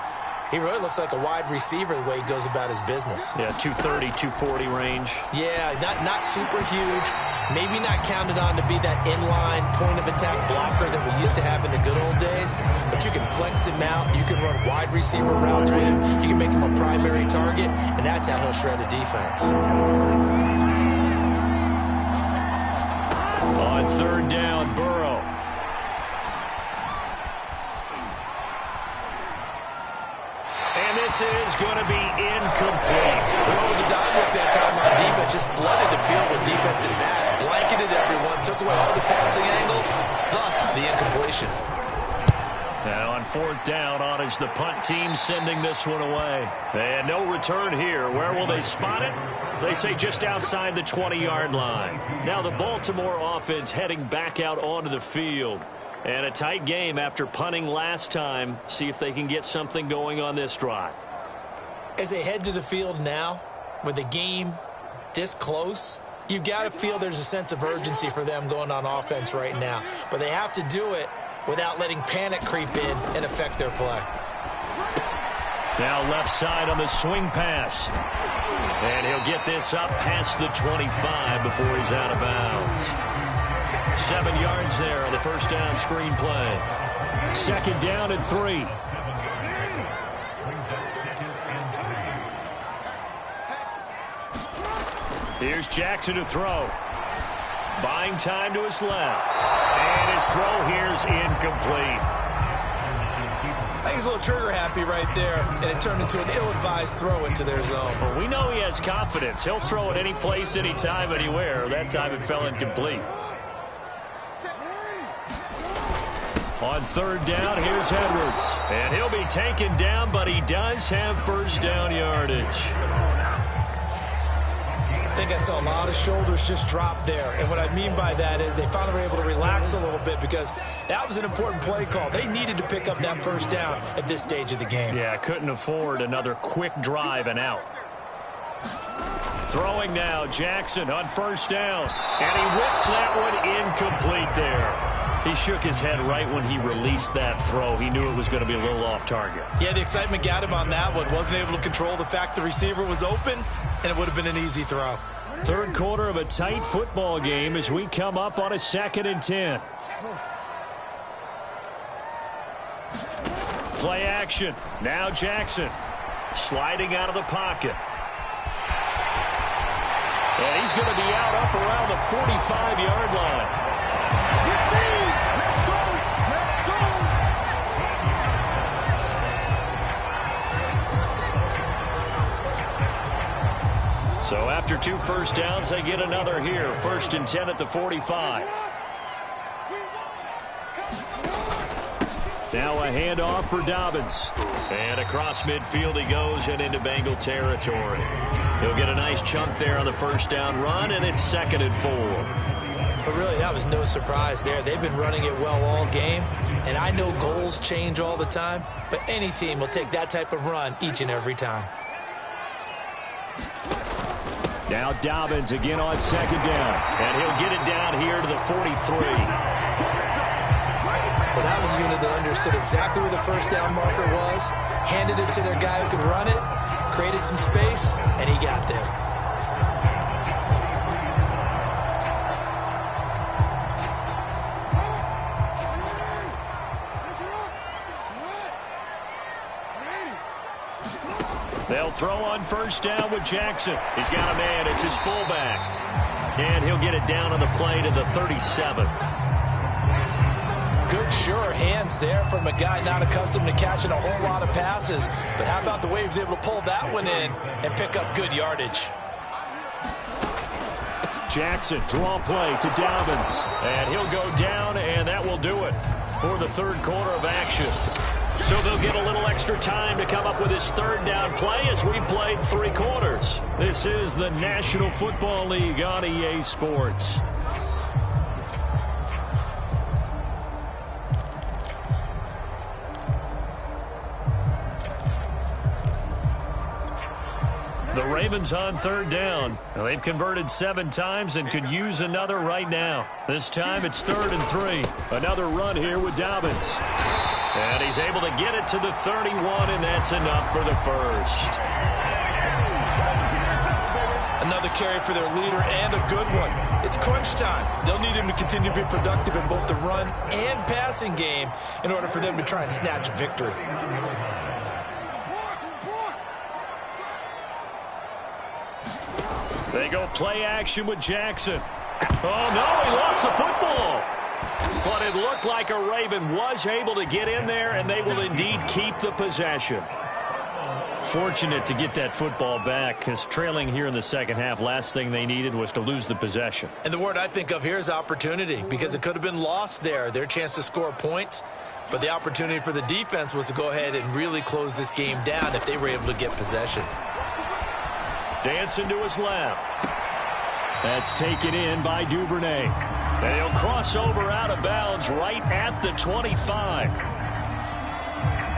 he really looks like a wide receiver the way he goes about his business. Yeah, 230, 240 range. Yeah, not super huge. Maybe not counted on to be that inline point-of-attack blocker that we used to have in the good old days. But you can flex him out. You can run wide receiver routes with him. You can make him a primary target, and that's how he'll shred a defense. On 3rd down, Burrow. And this is going to be incomplete. The dime look that time on defense just flooded the field with defensive backs, blanketed everyone, took away all the passing angles, thus the incompletion. Now on 4th down, on is the punt team sending this one away. And no return here. Where will they spot it? They say just outside the 20-yard line. Now the Baltimore offense heading back out onto the field. And a tight game after punting last time. See if they can get something going on this drive. As they head to the field now, with the game this close, you've got to feel there's a sense of urgency for them going on offense right now. But they have to do it without letting panic creep in and affect their play. Now left side on the swing pass. And he'll get this up past the 25 before he's out of bounds. 7 yards there on the first down screen play. 2nd down and 3. Here's Jackson to throw. Buying time to his left. And his throw here's incomplete. I think he's a little trigger happy right there, and it turned into an ill-advised throw into their zone. Well, we know he has confidence. He'll throw it any place, anytime, anywhere. That time it fell incomplete. On third down, here's Edwards. And he'll be taken down, but he does have first down yardage. I think I saw a lot of shoulders just drop there. And what I mean by that is they finally were able to relax a little bit because that was an important play call. They needed to pick up that first down at this stage of the game. Yeah, couldn't afford another quick drive and out. Throwing now, Jackson on first down. And he whips that one incomplete there. He shook his head right when he released that throw. He knew it was going to be a little off target. Yeah, the excitement got him on that one. Wasn't able to control the fact the receiver was open, and it would have been an easy throw. Third quarter of a tight football game as we come up on a 2nd and 10. Play action. Now Jackson sliding out of the pocket. And he's going to be out up around the 45-yard line. So after 2 first downs, they get another here. 1st and 10 at the 45. Now a handoff for Dobbins. And across midfield he goes and into Bengal territory. He'll get a nice chunk there on the first down run, and it's 2nd and 4. But really, that was no surprise there. They've been running it well all game. And I know goals change all the time, but any team will take that type of run each and every time. Now Dobbins again on 2nd down. And he'll get it down here to the 43. Well, that was a unit that understood exactly where the first down marker was, handed it to their guy who could run it, created some space, and he got there. They'll throw on first down with Jackson. He's got a man. It's his fullback. And he'll get it down on the play to the 37. Good, sure hands there from a guy not accustomed to catching a whole lot of passes. But how about the way he was able to pull that one in and pick up good yardage? Jackson, draw play to Dobbins. And he'll go down, and that will do it for the third quarter of action. So they'll get a little extra time to come up with his third down play as we played 3 quarters. This is the National Football League on EA Sports. The Ravens on third down. Now, they've converted 7 times and could use another right now. This time it's 3rd and 3. Another run here with Dobbins. And he's able to get it to the 31, and that's enough for the first. Another carry for their leader and a good one. It's crunch time. They'll need him to continue to be productive in both the run and passing game in order for them to try and snatch a victory. They go play action with Jackson. Oh, no, he lost the football. But it looked like a Raven was able to get in there, and they will indeed keep the possession. Fortunate to get that football back, because trailing here in the second half, last thing they needed was to lose the possession. And the word I think of here is opportunity, because it could have been lost there, their chance to score points. But the opportunity for the defense was to go ahead and really close this game down if they were able to get possession. Dancing to his left. That's taken in by Duvernay. And he'll cross over out of bounds right at the 25.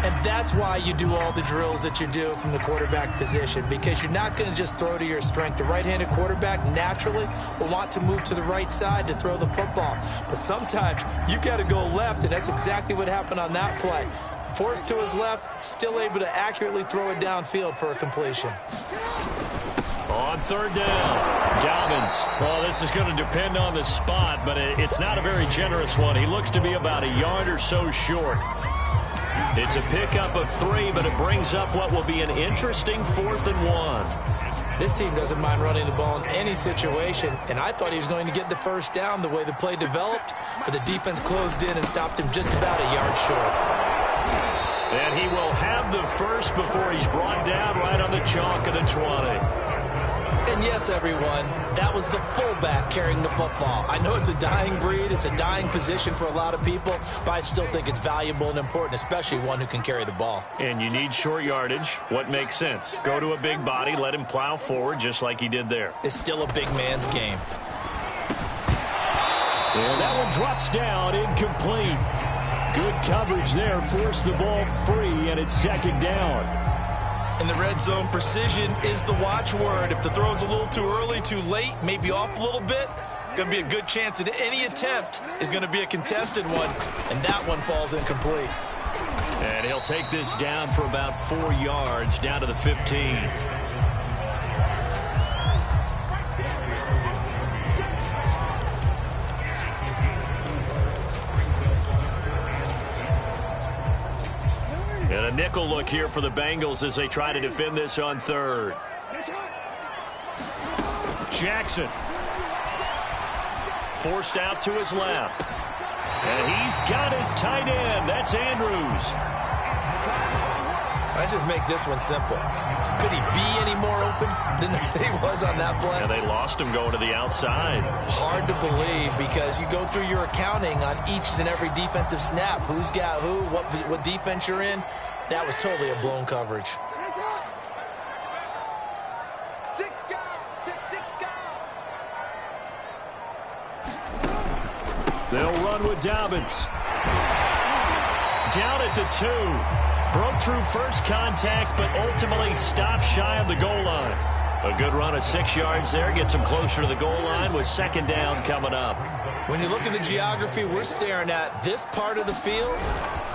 And that's why you do all the drills that you do from the quarterback position, because you're not going to just throw to your strength. The right-handed quarterback naturally will want to move to the right side to throw the football. But sometimes you've got to go left, and that's exactly what happened on that play. Forced to his left, still able to accurately throw it downfield for a completion. On third down, Dobbins. Well, this is going to depend on the spot, but it's not a very generous one. He looks to be about a yard or so short. It's a pickup of 3, but it brings up what will be an interesting 4th and 1. This team doesn't mind running the ball in any situation, and I thought he was going to get the first down the way the play developed, but the defense closed in and stopped him just about a yard short. And he will have the first before he's brought down right on the chalk of the 20. And yes, everyone, that was the fullback carrying the football. I know it's a dying breed, it's a dying position for a lot of people, but I still think it's valuable and important, especially one who can carry the ball. And you need short yardage. What makes sense? Go to a big body, let him plow forward just like he did there. It's still a big man's game. And that one drops down, incomplete. Good coverage there, forced the ball free, and it's second down. In the red zone, precision is the watchword. If the throw's a little too early, too late, maybe off a little bit, going to be a good chance that any attempt is going to be a contested one, and that one falls incomplete. And he'll take this down for about 4 yards, down to the 15. And a nickel look here for the Bengals as they try to defend this on third. Jackson. Forced out to his left. And he's got his tight end. That's Andrews. Let's just make this one simple. Could he be any more open than he was on that play? And they lost him going to the outside. Hard to believe because you go through your accounting on each and every defensive snap. Who's got who, what defense you're in. That was totally a blown coverage. They'll run with Dobbins. Down at the 2. Broke through first contact, but ultimately stopped shy of the goal line. A good run of 6 yards there. Gets him closer to the goal line with second down coming up. When you look at the geography we're staring at, this part of the field,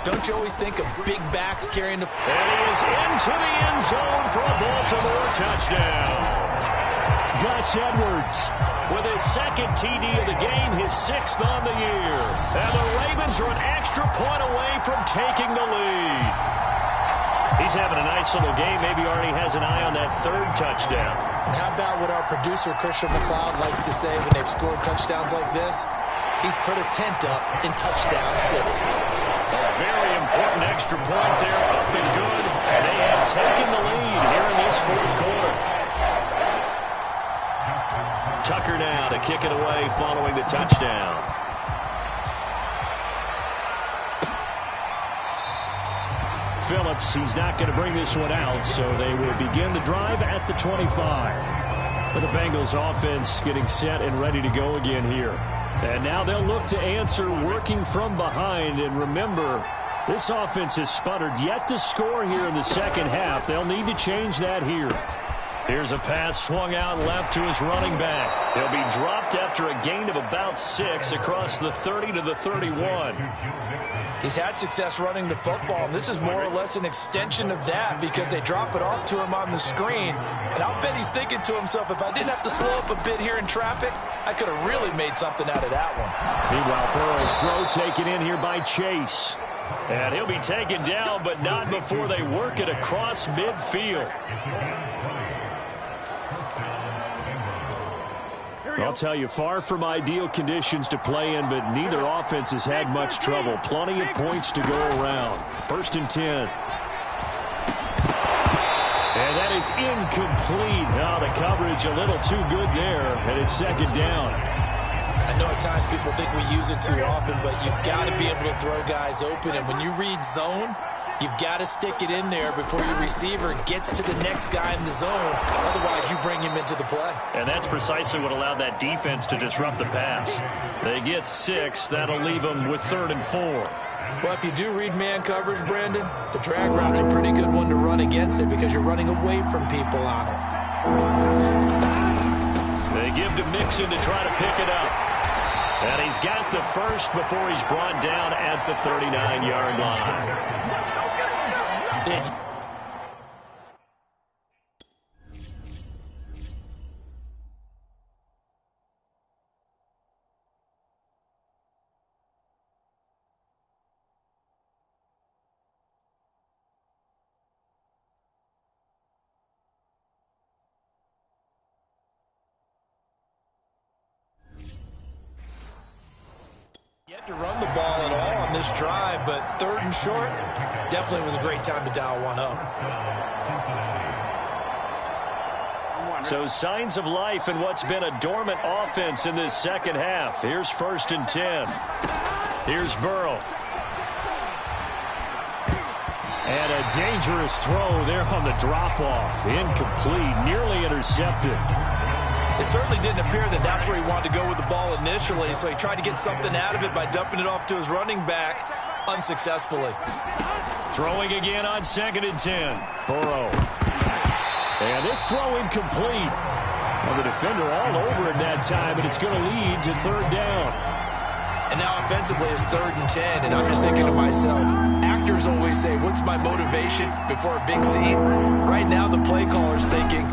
don't you always think of big backs carrying the... And he is into the end zone for a Baltimore touchdown. Gus Edwards with his second TD of the game, his 6th on the year. And the Ravens are an extra point away from taking the lead. He's having a nice little game. Maybe already has an eye on that 3rd touchdown. And how about what our producer, Christian McLeod, likes to say when they've scored touchdowns like this? He's put a tent up in Touchdown City. A very important extra point there, up and good. And they have taken the lead here in this 4th quarter. Tucker now to kick it away following the touchdown. Phillips, he's not going to bring this one out, so they will begin the drive at the 25. But the Bengals offense getting set and ready to go again here. And now they'll look to answer working from behind. And remember, this offense has sputtered yet to score here in the second half. They'll need to change that here. Here's a pass swung out left to his running back. He'll be dropped after a gain of about 6 across the 30 to the 31. He's had success running the football, and this is more or less an extension of that because they drop it off to him on the screen. And I'll bet he's thinking to himself, if I didn't have to slow up a bit here in traffic, I could have really made something out of that one. Meanwhile, Burrow's throw taken in here by Chase. And he'll be taken down, but not before they work it across midfield. I'll tell you, far from ideal conditions to play in, but neither offense has had much trouble. Plenty of points to go around. 1st and 10. And that is incomplete. Now the coverage a little too good there, and it's second down. I know at times people think we use it too often, but you've got to be able to throw guys open. And when you read zone, you've got to stick it in there before your receiver gets to the next guy in the zone. Otherwise, you bring him into the play. And that's precisely what allowed that defense to disrupt the pass. They get 6. That'll leave them with 3rd and 4. Well, if you do read man coverage, Brandon, the drag route's a pretty good one to run against it because you're running away from people on it. They give to Mixon to try to pick it up. And he's got the first before he's brought down at the 39-yard line. to run the ball at all on this drive, but 3rd and short definitely was a great time to dial one up. So signs of life in what's been a dormant offense in this second half. Here's 1st and 10. Here's Burrow. And a dangerous throw there on the drop-off. Incomplete, nearly intercepted. It certainly didn't appear that that's where he wanted to go with the ball initially, so he tried to get something out of it by dumping it off to his running back unsuccessfully. Throwing again on 2nd and 10. Burrow. And this throw incomplete. Well, the defender all over it that time, and it's going to lead to 3rd down. And now offensively it's 3rd and 10, and I'm just thinking to myself, actors always say, what's my motivation before a big scene? Right now the play caller's thinking,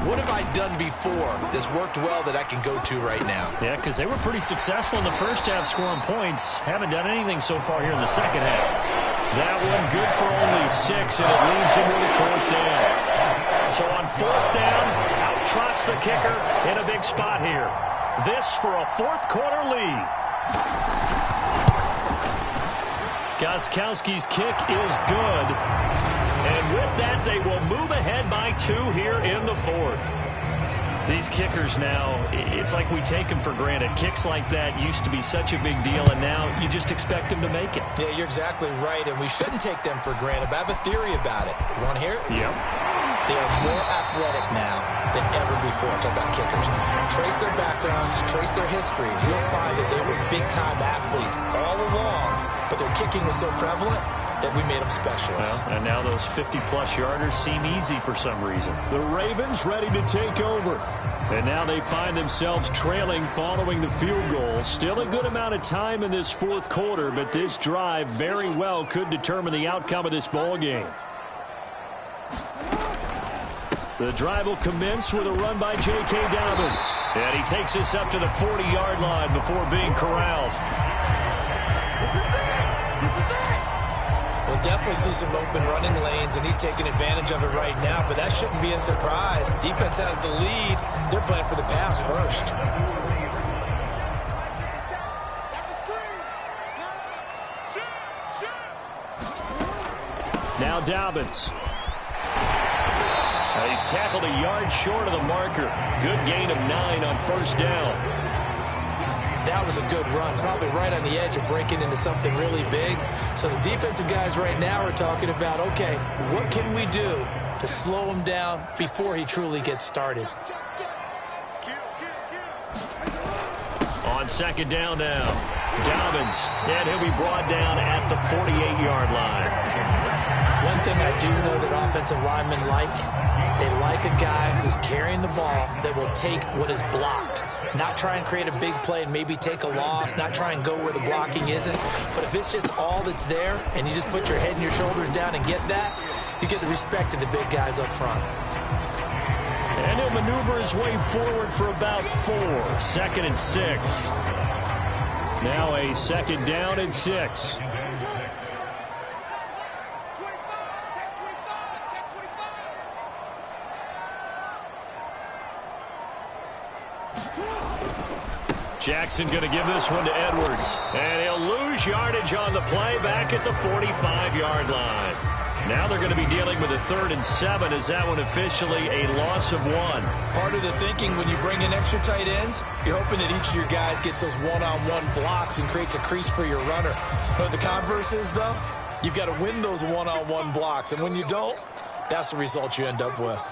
what have I done before that's worked well that I can go to right now? Yeah, because they were pretty successful in the first half scoring points. Haven't done anything so far here in the second half. That one good for only 6, and it leaves him with a 4th down. So on 4th down, out trots the kicker in a big spot here. This for a 4th quarter lead. Gostkowski's kick is good. And with that, they will move ahead by 2 here in the 4th. These kickers now, it's like we take them for granted. Kicks like that used to be such a big deal, and now you just expect them to make it. Yeah, you're exactly right, and we shouldn't take them for granted, but I have a theory about it. You want to hear it? Yep. They are more athletic now than ever before. Talk about kickers. Trace their backgrounds, trace their histories. You'll find that they were big-time athletes all along, but their kicking was so prevalent that we made them specialists. Well, and now those 50-plus yarders seem easy for some reason. The Ravens ready to take over. And now they find themselves trailing following the field goal. Still a good amount of time in this 4th quarter, but this drive very well could determine the outcome of this ball game. The drive will commence with a run by J.K. Dobbins. And he takes us up to the 40-yard line before being corralled. We'll definitely see some open running lanes, and he's taking advantage of it right now, but that shouldn't be a surprise. Defense has the lead. They're playing for the pass first. Now Dobbins. He's tackled a yard short of the marker. Good gain of 9 on 1st down. That was a good run, probably right on the edge of breaking into something really big. So the defensive guys right now are talking about, okay, what can we do to slow him down before he truly gets started? On 2nd down now, Dobbins, and he'll be brought down at the 48-yard line. One thing I do know that offensive linemen like, they like a guy who's carrying the ball that will take what is blocked. Not try and create a big play and maybe take a loss, not try and go where the blocking isn't. But if it's just all that's there and you just put your head and your shoulders down and get that, you get the respect of the big guys up front. And he'll maneuver his way forward for about 4. 2nd and 6. Now a 2nd down and 6. Jackson going to give this one to Edwards. And he'll lose yardage on the play back at the 45-yard line. Now they're going to be dealing with a 3rd and 7. Is that one officially a loss of 1? Part of the thinking when you bring in extra tight ends, you're hoping that each of your guys gets those one-on-one blocks and creates a crease for your runner. You know what the converse is, though? You've got to win those one-on-one blocks. And when you don't, that's the result you end up with.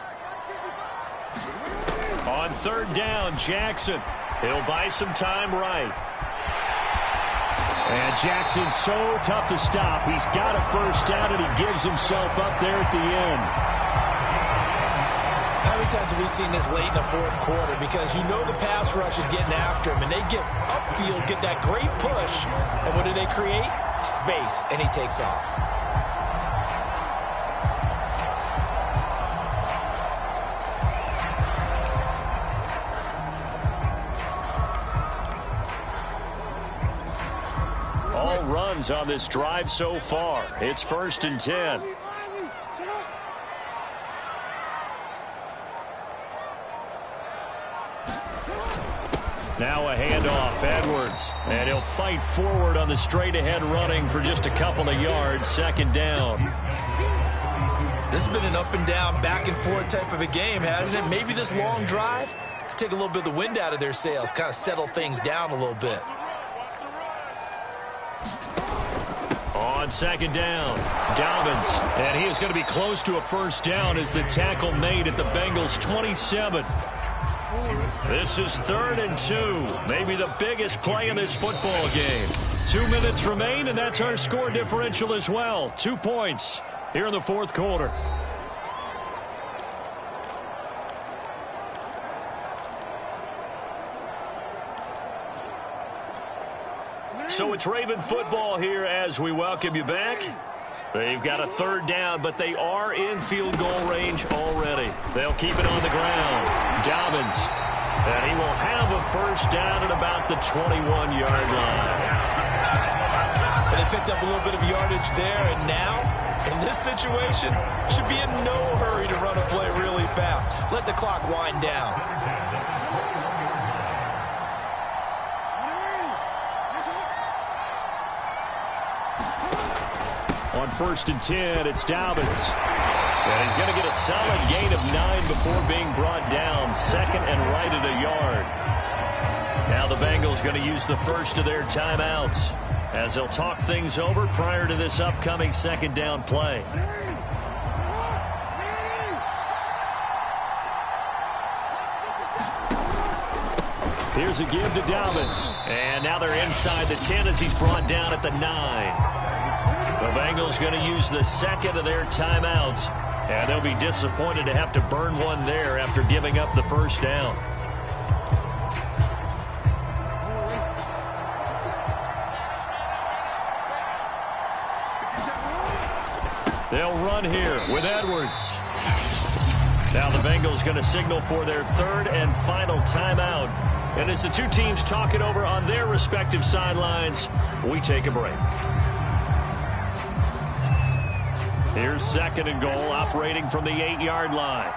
On 3rd down, Jackson. He'll buy some time right. And Jackson's so tough to stop. He's got a 1st down, and he gives himself up there at the end. How many times have we seen this late in the 4th quarter? Because you know the pass rush is getting after him, and they get upfield, get that great push. And what do they create? Space, and he takes off. Runs on this drive so far. It's 1st and 10. Now a handoff, Edwards. And he'll fight forward on the straight-ahead running for just a couple of yards. Second down. This has been an up-and-down, back-and-forth type of a game, hasn't it? Maybe this long drive take a little bit of the wind out of their sails, kind of settle things down a little bit. On second down, Dobbins. And he is going to be close to a first down as the tackle made at the Bengals' 27. This is 3rd and 2. Maybe the biggest play in this football game. 2 minutes remain, and that's our score differential as well. 2 points here in the fourth quarter. So it's Raven football here as we welcome you back. They've got a 3rd down, but they are in field goal range already. They'll keep it on the ground. Dobbins. And he will have a first down at about the 21-yard line. And they picked up a little bit of yardage there, and now, in this situation, should be in no hurry to run a play really fast. Let the clock wind down. On 1st and 10, it's Dobbins. And he's going to get a solid gain of 9 before being brought down. 2nd and right at a yard. Now the Bengals going to use the first of their timeouts as they'll talk things over prior to this upcoming 2nd down play. Here's a give to Dobbins. And now they're inside the 10 as he's brought down at the 9. The Bengals going to use the 2nd of their timeouts, and they'll be disappointed to have to burn one there after giving up the first down. They'll run here with Edwards. Now the Bengals going to signal for their 3rd and final timeout. And as the two teams talk it over on their respective sidelines, we take a break. Here's 2nd and goal, operating from the 8-yard line.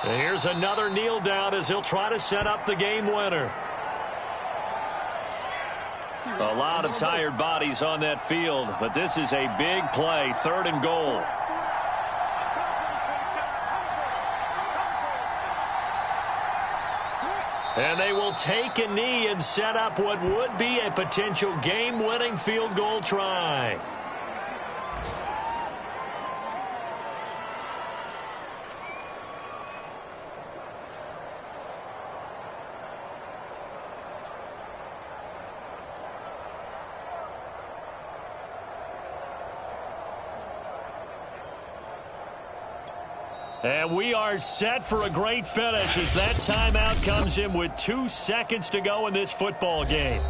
And here's another kneel down as he'll try to set up the game winner. A lot of tired bodies on that field, but this is a big play, 3rd and goal. And they will take a knee and set up what would be a potential game-winning field goal try. And we are set for a great finish as that timeout comes in with 2 seconds to go in this football game.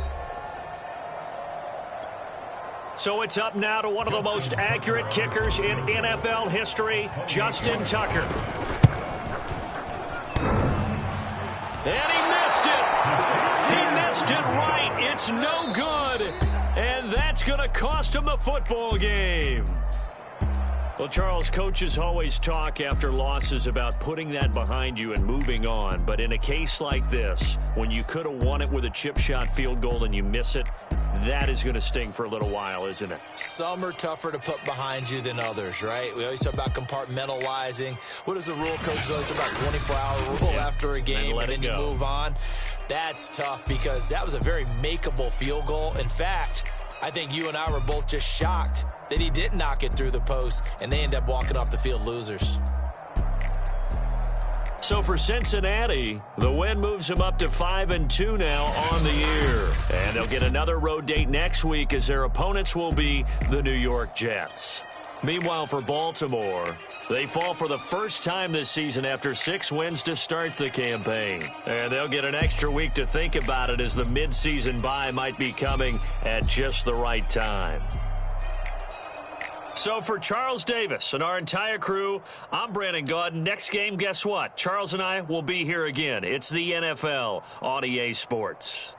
So it's up now to one of the most accurate kickers in NFL history, Justin Tucker. And he missed it. He missed it right. It's no good. And that's going to cost him the football game. Well, Charles, coaches always talk after losses about putting that behind you and moving on. But in a case like this, when you could have won it with a chip shot field goal and you miss it, that is going to sting for a little while, isn't it? Some are tougher to put behind you than others, right? We always talk about compartmentalizing. What is the rule, coach? Always about 24-hour rule after a game, and then you move on. That's tough because that was a very makeable field goal. In fact, I think you and I were both just shocked that he didn't knock it through the post, and they end up walking off the field losers. So for Cincinnati, the win moves them up to 5-2 now on the year. And they'll get another road date next week as their opponents will be the New York Jets. Meanwhile, for Baltimore, they fall for the first time this season after 6 wins to start the campaign. And they'll get an extra week to think about it as the midseason bye might be coming at just the right time. So for Charles Davis and our entire crew, I'm Brandon Gaudin. Next game, guess what? Charles and I will be here again. It's the NFL on EA Sports.